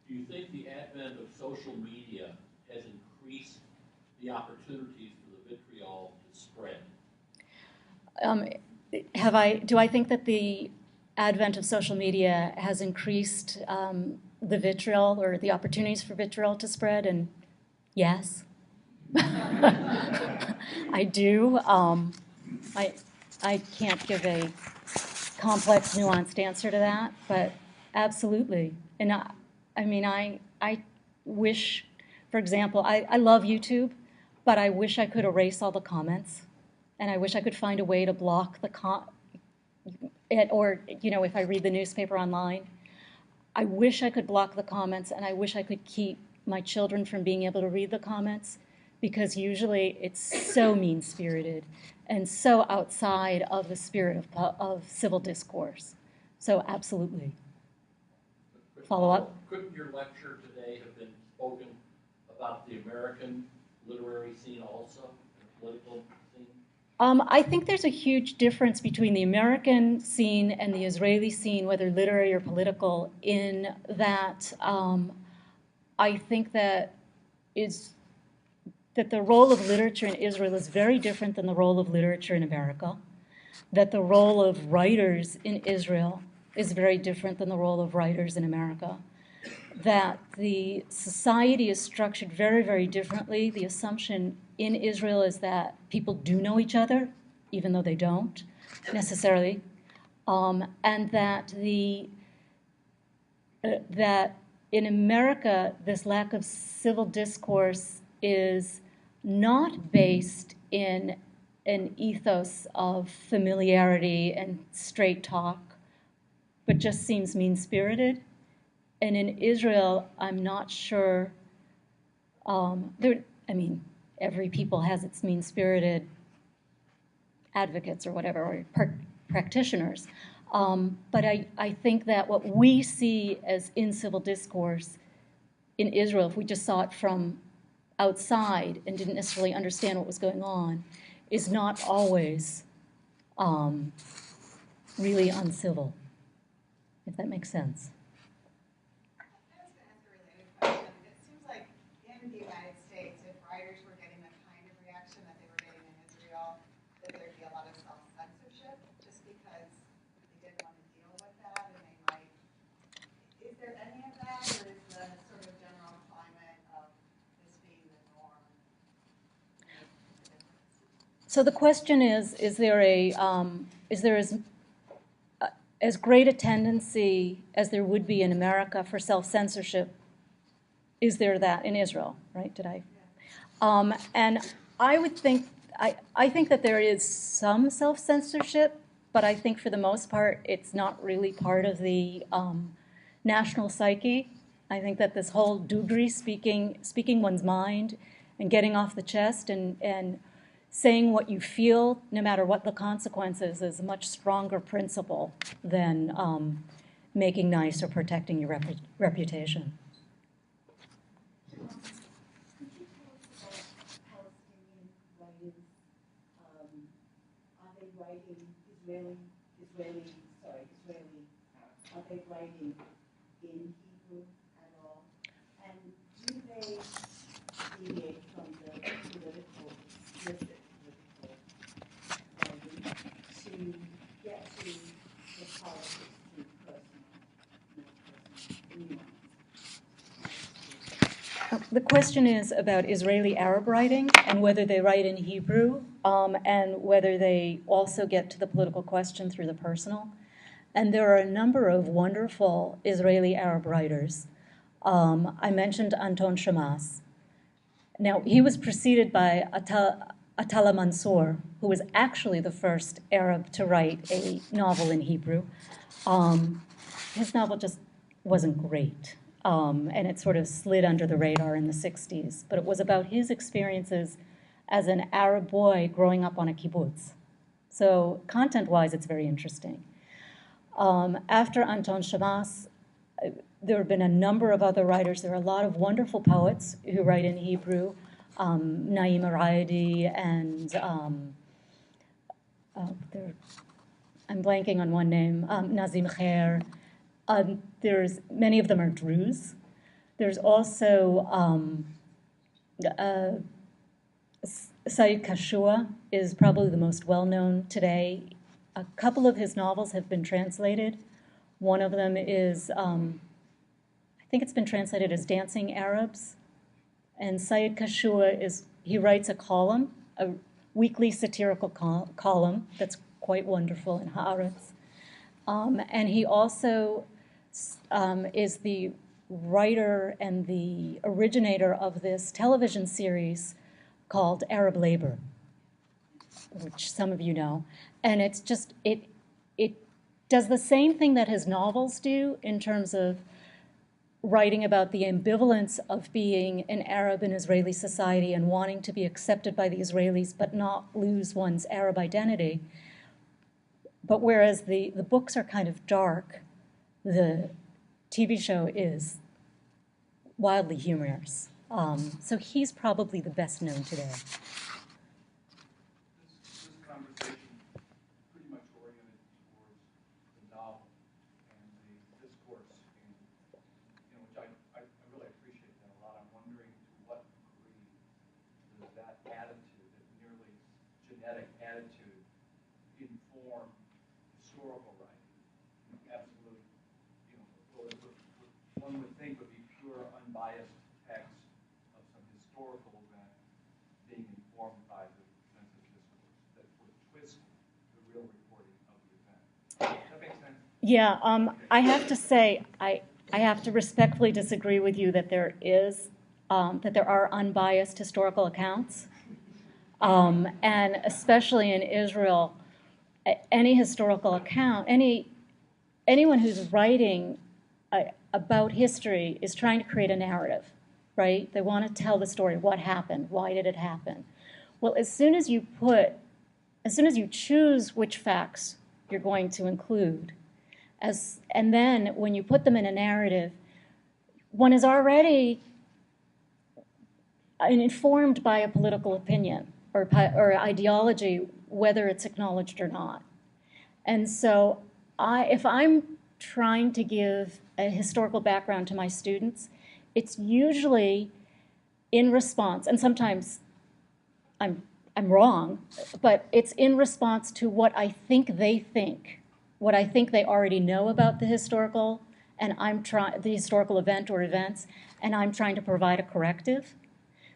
Do you think the advent of social media has increased the opportunities for the vitriol to spread? Do I think that the advent of social media has increased the vitriol or the opportunities for vitriol to spread? And yes, I do. I can't give a complex, nuanced answer to that, but absolutely. And I wish, for example, I love YouTube, but I wish I could erase all the comments, and I wish I could find a way to block the or if I read the newspaper online, I wish I could block the comments, and I wish I could keep my children from being able to read the comments, because usually it's so mean-spirited and so outside of the spirit of civil discourse. So absolutely. Follow up? Couldn't your lecture today have been spoken about the American literary scene also, the political scene? I think there's a huge difference between the American scene and the Israeli scene, whether literary or political, in that I think that the role of literature in Israel is very different than the role of literature in America, that the role of writers in Israel is very different than the role of writers in America, that the society is structured very, very differently. The assumption in Israel is that people do know each other, even though they don't necessarily, and that that in America, this lack of civil discourse is not based in an ethos of familiarity and straight talk, but just seems mean-spirited. And in Israel, I'm not sure, every people has its mean-spirited advocates or whatever, or practitioners. But I think that what we see as in civil discourse in Israel, if we just saw it from outside and didn't necessarily understand what was going on, is not always really uncivil, if that makes sense. I was going to ask a related question. It seems like in the United States, if writers were getting the kind of reaction that they were getting in Israel, that there'd be a lot of self-censorship, just because they didn't want to deal with that, and they might. Is there any of that, or is the sort of general climate of this being the norm? So the question is there as great a tendency as there would be in America for self-censorship, is there that in Israel, right? Did I? And I would think, I think that there is some self-censorship, but I think for the most part, it's not really part of the national psyche. I think that this whole Dugri, speaking one's mind, and getting off the chest and saying what you feel, no matter what the consequences, is a much stronger principle than making nice or protecting your reputation. Are they writing in Hebrew at all? And do they deviate from the political, explicit political writing to get to the politics through personal nuance? The question is about Israeli Arab writing and whether they write in Hebrew and whether they also get to the political question through the personal. And there are a number of wonderful Israeli Arab writers. I mentioned Anton Shamas. Now, he was preceded by Atala Mansour, who was actually the first Arab to write a novel in Hebrew. His novel just wasn't great, and it sort of slid under the radar in the 60s. But it was about his experiences as an Arab boy growing up on a kibbutz. So content-wise, it's very interesting. After Anton Shamas, there have been a number of other writers. There are a lot of wonderful poets who write in Hebrew, Naim Araidi and I'm blanking on one name, Nazim Khair. There's many of them are Druze. There's also Said Kashua is probably the most well-known today. A couple of his novels have been translated. One of them is, I think it's been translated as Dancing Arabs. And Said Kashua he writes a column, a weekly satirical column that's quite wonderful in Haaretz. And he also is the writer and the originator of this television series called Arab Labor, which some of you know. And it's just, it does the same thing that his novels do in terms of writing about the ambivalence of being an Arab in Israeli society and wanting to be accepted by the Israelis but not lose one's Arab identity. But whereas the books are kind of dark, the TV show is wildly humorous. So he's probably the best known today. This conversation pretty much oriented towards the novel and the discourse, and which I really appreciate that a lot. I'm wondering to what degree does that attitude, that nearly genetic attitude, inform historical writing? Absolute, one would think would be pure, unbiased text of some historical event being informed by the sense of discourse that would twist the real reporting of the event. Does that make sense? Yeah, I have to say, I have to respectfully disagree with you that there are unbiased historical accounts. And especially in Israel, any historical account, anyone who's writing about history is trying to create a narrative, right? They want to tell the story, what happened, why did it happen? Well, as soon as you choose which facts you're going to include, and then when you put them in a narrative, one is already informed by a political opinion or ideology, whether it's acknowledged or not. And so if I'm trying to give a historical background to my students, it's usually in response, and sometimes I'm wrong, but it's in response to what I think they think, what I think they already know about the historical, and the historical event or events, and I'm trying to provide a corrective.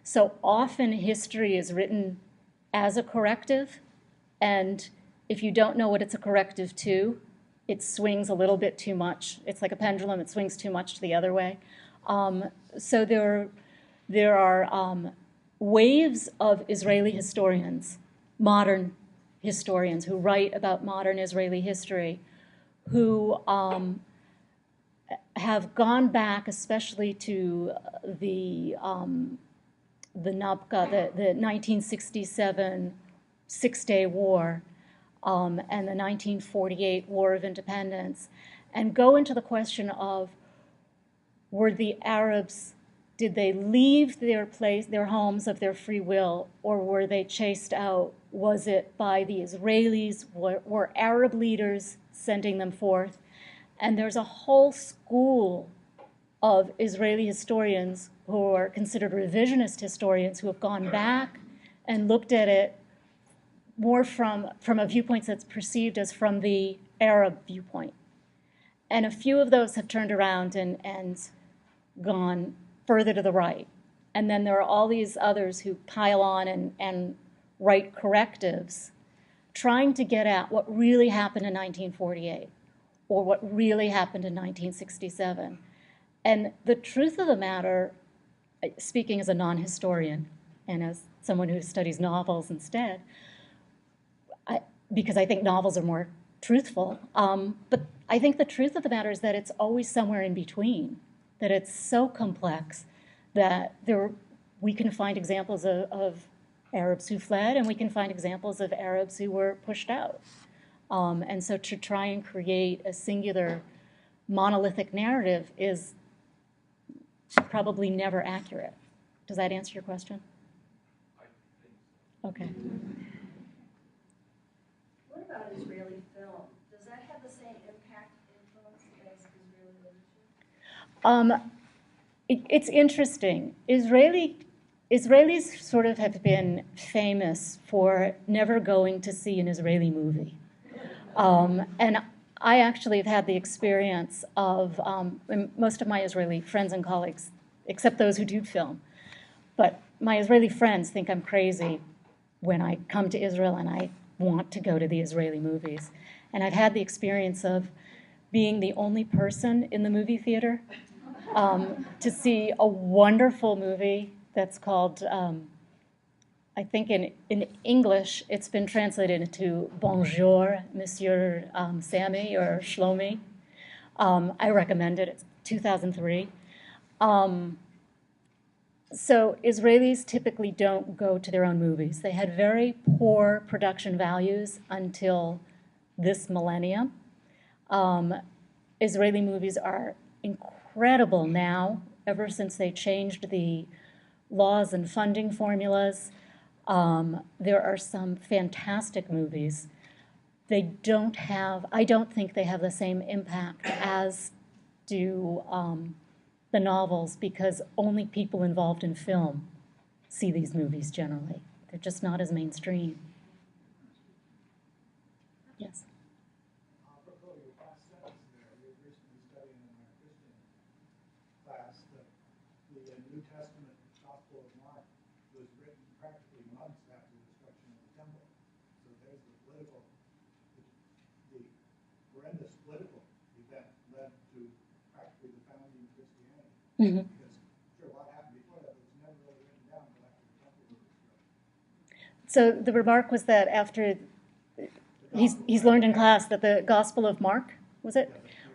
So often history is written as a corrective, and if you don't know what it's a corrective to, it swings a little bit too much. It's like a pendulum, it swings too much to the other way. So there are waves of Israeli historians, modern historians who write about modern Israeli history, who have gone back especially to the the Nabka, the 1967 Six-Day War, and the 1948 War of Independence, and go into the question of, were the Arabs, did they leave their place, their homes of their free will, or were they chased out? Was it by the Israelis? Were Arab leaders sending them forth? And there's a whole school of Israeli historians who are considered revisionist historians who have gone back and looked at it more from a viewpoint that's perceived as from the Arab viewpoint. And a few of those have turned around and gone further to the right. And then there are all these others who pile on and write correctives, trying to get at what really happened in 1948 or what really happened in 1967. And the truth of the matter, speaking as a non-historian and as someone who studies novels instead, because I think novels are more truthful, but I think the truth of the matter is that it's always somewhere in between, that it's so complex that we can find examples of Arabs who fled, and we can find examples of Arabs who were pushed out. And so to try and create a singular monolithic narrative is probably never accurate. Does that answer your question? Okay. What about Israeli film? Does that have the same impact influence as Israeli literature? It's interesting. Israelis sort of have been famous for never going to see an Israeli movie. And I actually have had the experience of, most of my Israeli friends and colleagues, except those who do film, but my Israeli friends think I'm crazy when I come to Israel and I want to go to the Israeli movies. And I've had the experience of being the only person in the movie theater to see a wonderful movie that's called, I think in English, it's been translated into Bonjour, Monsieur Sammy or Shlomi. I recommend it. It's 2003. So Israelis typically don't go to their own movies. They had very poor production values until this millennium. Israeli movies are incredible now, ever since they changed the laws and funding formulas. There are some fantastic movies. I don't think they have the same impact as do the novels, because only people involved in film see these movies generally. They're just not as mainstream. Yes? Apropos your last sentence there, you were recently studying in my Christian class that the New Testament Gospel of Mark was written practically months after the destruction of the temple. So there's the horrendous political event led to practically the founding of Christianity. Mm-hmm. Because sure, what happened before that was never really written down until after the temple was destroyed. So the remark was that after he's learned in class that the Gospel of Mark,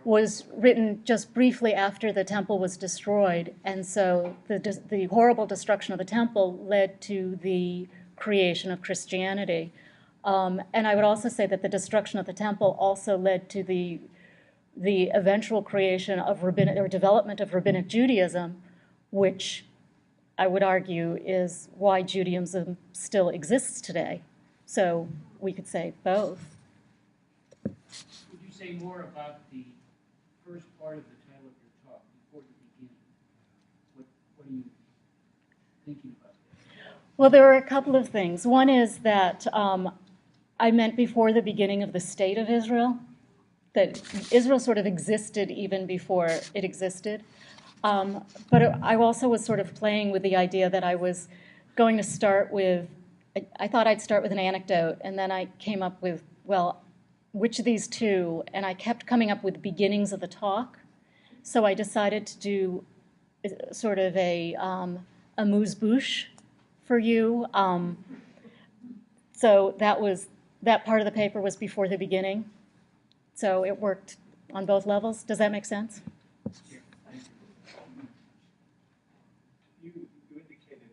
was written just briefly after the temple was destroyed, and so the horrible destruction of the temple led to the creation of Christianity. And I would also say that the destruction of the temple also led to the eventual creation of development of rabbinic Judaism, which I would argue is why Judaism still exists today. So we could say both. Would you say more about the first part of the title of your talk, before the beginning? What are you thinking about there? Well, there are a couple of things. One is that I meant before the beginning of the state of Israel, that Israel sort of existed even before it existed. But I also was sort of playing with the idea that I was going to start with, I thought I'd start with an anecdote, and then I came up with, well, which of these two? And I kept coming up with beginnings of the talk. So I decided to do sort of a amuse-bouche for you. So that part of the paper was before the beginning. So it worked on both levels. Does that make sense? You indicated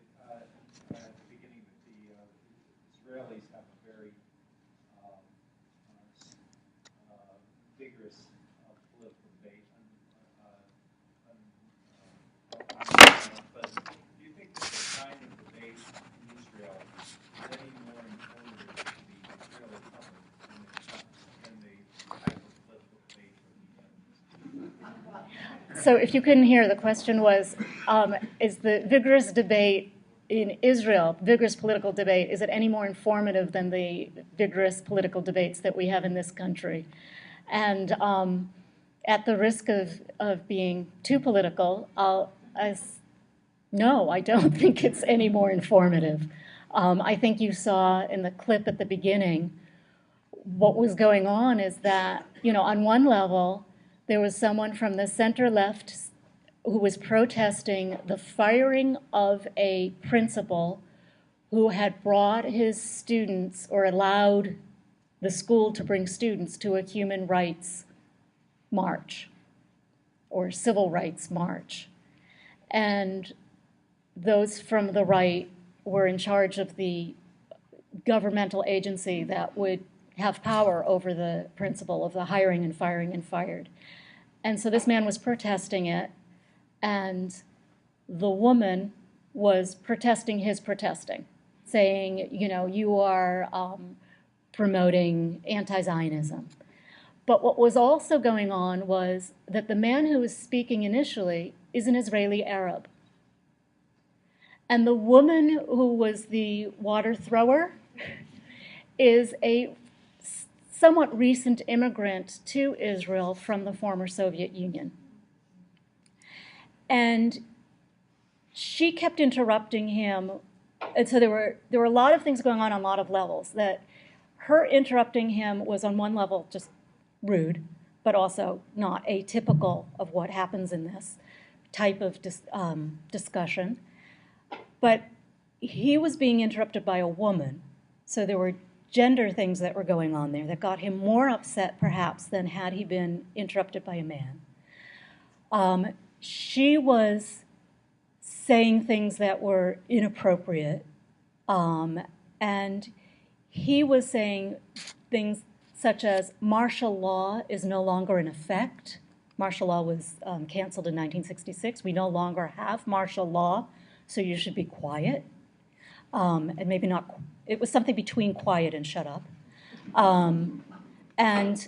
So if you couldn't hear, the question was, is the vigorous debate in Israel, vigorous political debate, is it any more informative than the vigorous political debates that we have in this country? And at the risk of being too political, no, I don't think it's any more informative. I think you saw in the clip at the beginning, what was going on is that, on one level, there was someone from the center left who was protesting the firing of a principal who had brought his students or allowed the school to bring students to a human rights march or civil rights march. And those from the right were in charge of the governmental agency that would have power over the principal of the hiring and firing and fired. And so this man was protesting it, and the woman was protesting his protesting, saying, you are promoting anti-Zionism. But what was also going on was that the man who was speaking initially is an Israeli Arab. And the woman who was the water thrower is a somewhat recent immigrant to Israel from the former Soviet Union. And she kept interrupting him. And so there were a lot of things going on a lot of levels. That her interrupting him was on one level just rude, but also not atypical of what happens in this type of discussion. But he was being interrupted by a woman. So there were gender things that were going on there that got him more upset, perhaps, than had he been interrupted by a man. She was saying things that were inappropriate, and he was saying things such as martial law is no longer in effect. Martial law was canceled in 1966. We no longer have martial law, so you should be quiet. And maybe not, it was something between quiet and shut up. And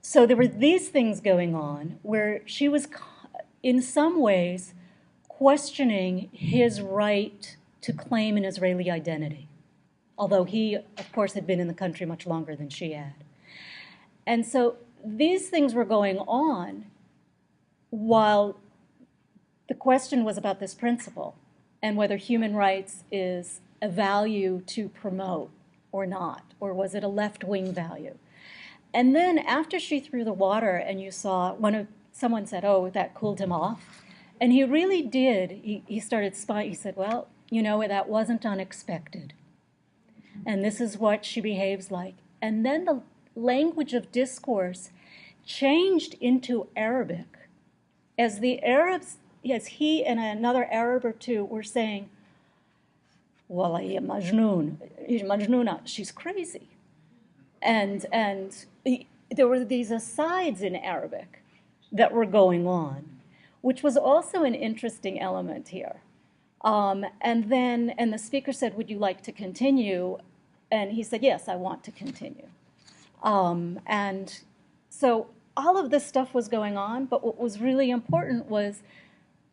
so there were these things going on where she was, in some ways, questioning his right to claim an Israeli identity, although he, of course, had been in the country much longer than she had. And so these things were going on while the question was about this principle and whether human rights is a value to promote or not, or was it a left-wing value? And then after she threw the water and you saw someone said, oh, that cooled him off. And he really did. He started spying. He said, well, that wasn't unexpected. And this is what she behaves like. And then the language of discourse changed into Arabic. As the Arabs, as he and another Arab or two were saying, well, Majnoona, she's crazy. And there were these asides in Arabic that were going on, which was also an interesting element here. And the speaker said, would you like to continue? And he said, yes, I want to continue. And so all of this stuff was going on, but what was really important was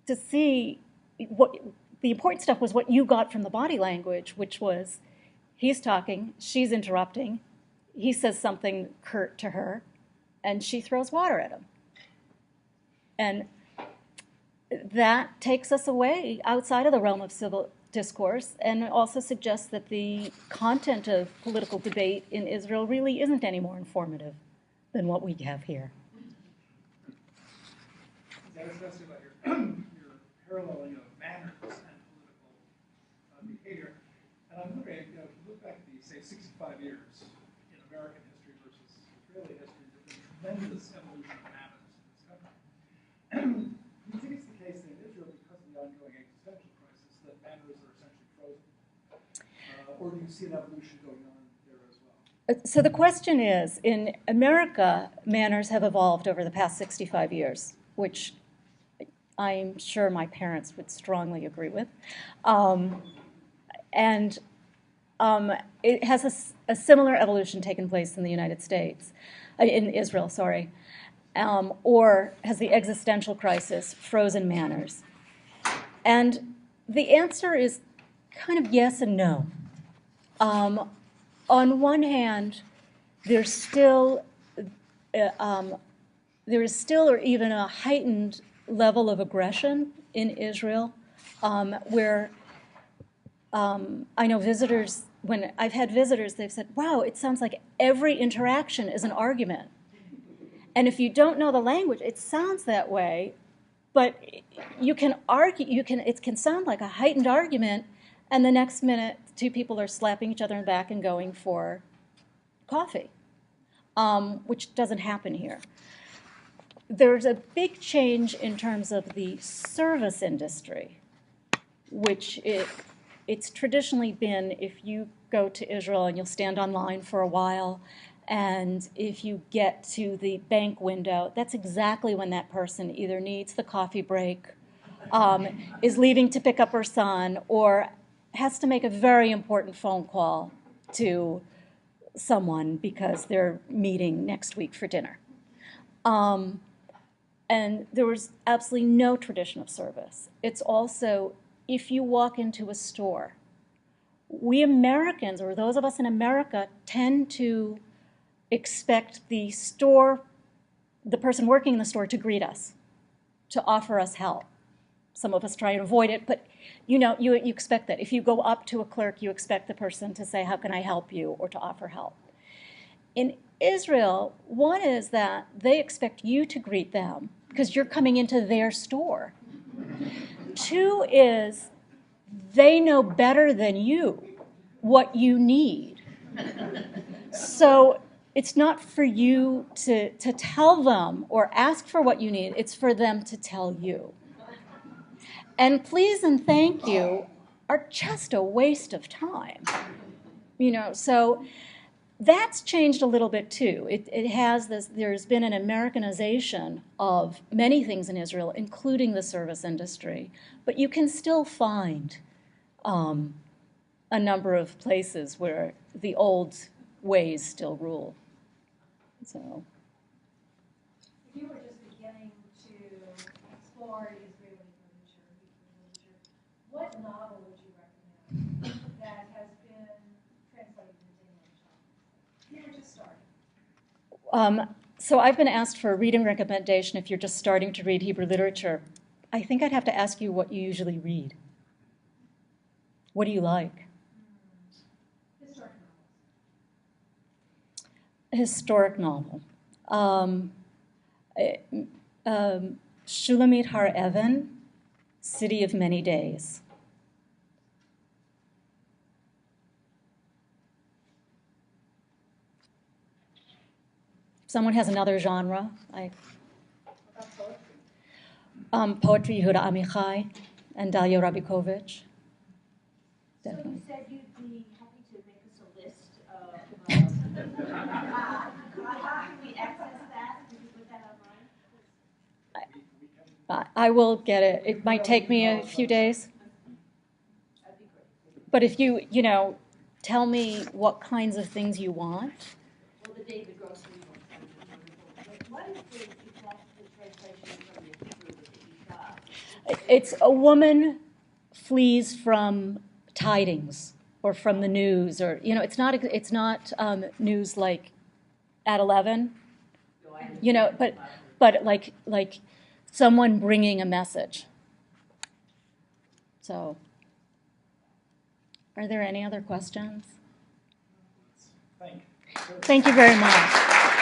to see the important stuff was what you got from the body language, which was he's talking, she's interrupting, he says something curt to her, and she throws water at him. And that takes us away outside of the realm of civil discourse and also suggests that the content of political debate in Israel really isn't any more informative than what we have here. That is fascinating about your paralleling of manners and political behavior. And I'm wondering, if you look back at these, say, 65 years in American history versus Israeli history, there's been tremendous evolution of manners in this country. Do you think it's the case that in Israel, because of the ongoing existential crisis, that manners are essentially frozen? Or do you see an evolution going on there as well? So the question is, in America, manners have evolved over the past 65 years, which I'm sure my parents would strongly agree with. It has a similar evolution taken place in the United States, in Israel, sorry. or has the existential crisis frozen manners? And the answer is kind of yes and no. On one hand, there is still or even a heightened level of aggression in Israel, where I know visitors, when I've had visitors, they've said, wow, it sounds like every interaction is an argument. And if you don't know the language, it sounds that way, but you can argue, it can sound like a heightened argument, and the next minute, two people are slapping each other in the back and going for coffee, which doesn't happen here. There's a big change in terms of the service industry, which it's traditionally been, if you go to Israel and you'll stand online for a while, and if you get to the bank window, that's exactly when that person either needs the coffee break, is leaving to pick up her son, or has to make a very important phone call to someone because they're meeting next week for dinner. And there was absolutely no tradition of service. It's also, if you walk into a store, we Americans, or those of us in America, tend to expect the person working in the store to greet us, to offer us help. Some of us try and avoid it, but you expect that. If you go up to a clerk, you expect the person to say, how can I help you, or to offer help. In Israel, one is that they expect you to greet them because you're coming into their store. Two is they know better than you what you need. So it's not for you to tell them or ask for what you need, it's for them to tell you. And please and thank you are just a waste of time. So that's changed a little bit too. There's been an Americanization of many things in Israel, including the service industry, but you can still find a number of places where the old ways still rule. So. If you were just beginning to explore Israeli literature, what novel would you recommend that has been translated into English? If you were just starting. So I've been asked for a reading recommendation if you're just starting to read Hebrew literature. I think I'd have to ask you what you usually read. What do you like? Historic novel. Shulamit Har Evan, City of Many Days. If someone has another genre, poetry, Yehuda Amichai and Dalia Rabikovich. Definitely. So you said you'd be happy to make us a list of how can we access that? Can you put that online? I will get it. It might take me a few days. That'd be great. But if you tell me what kinds of things you want. Well, the David Grocery one. What is the translation from the Hebrew that you got? It's a woman flees from tidings or from the news, or it's not news like at 11, but like someone bringing a message. So, are there any other questions? Thank you very much.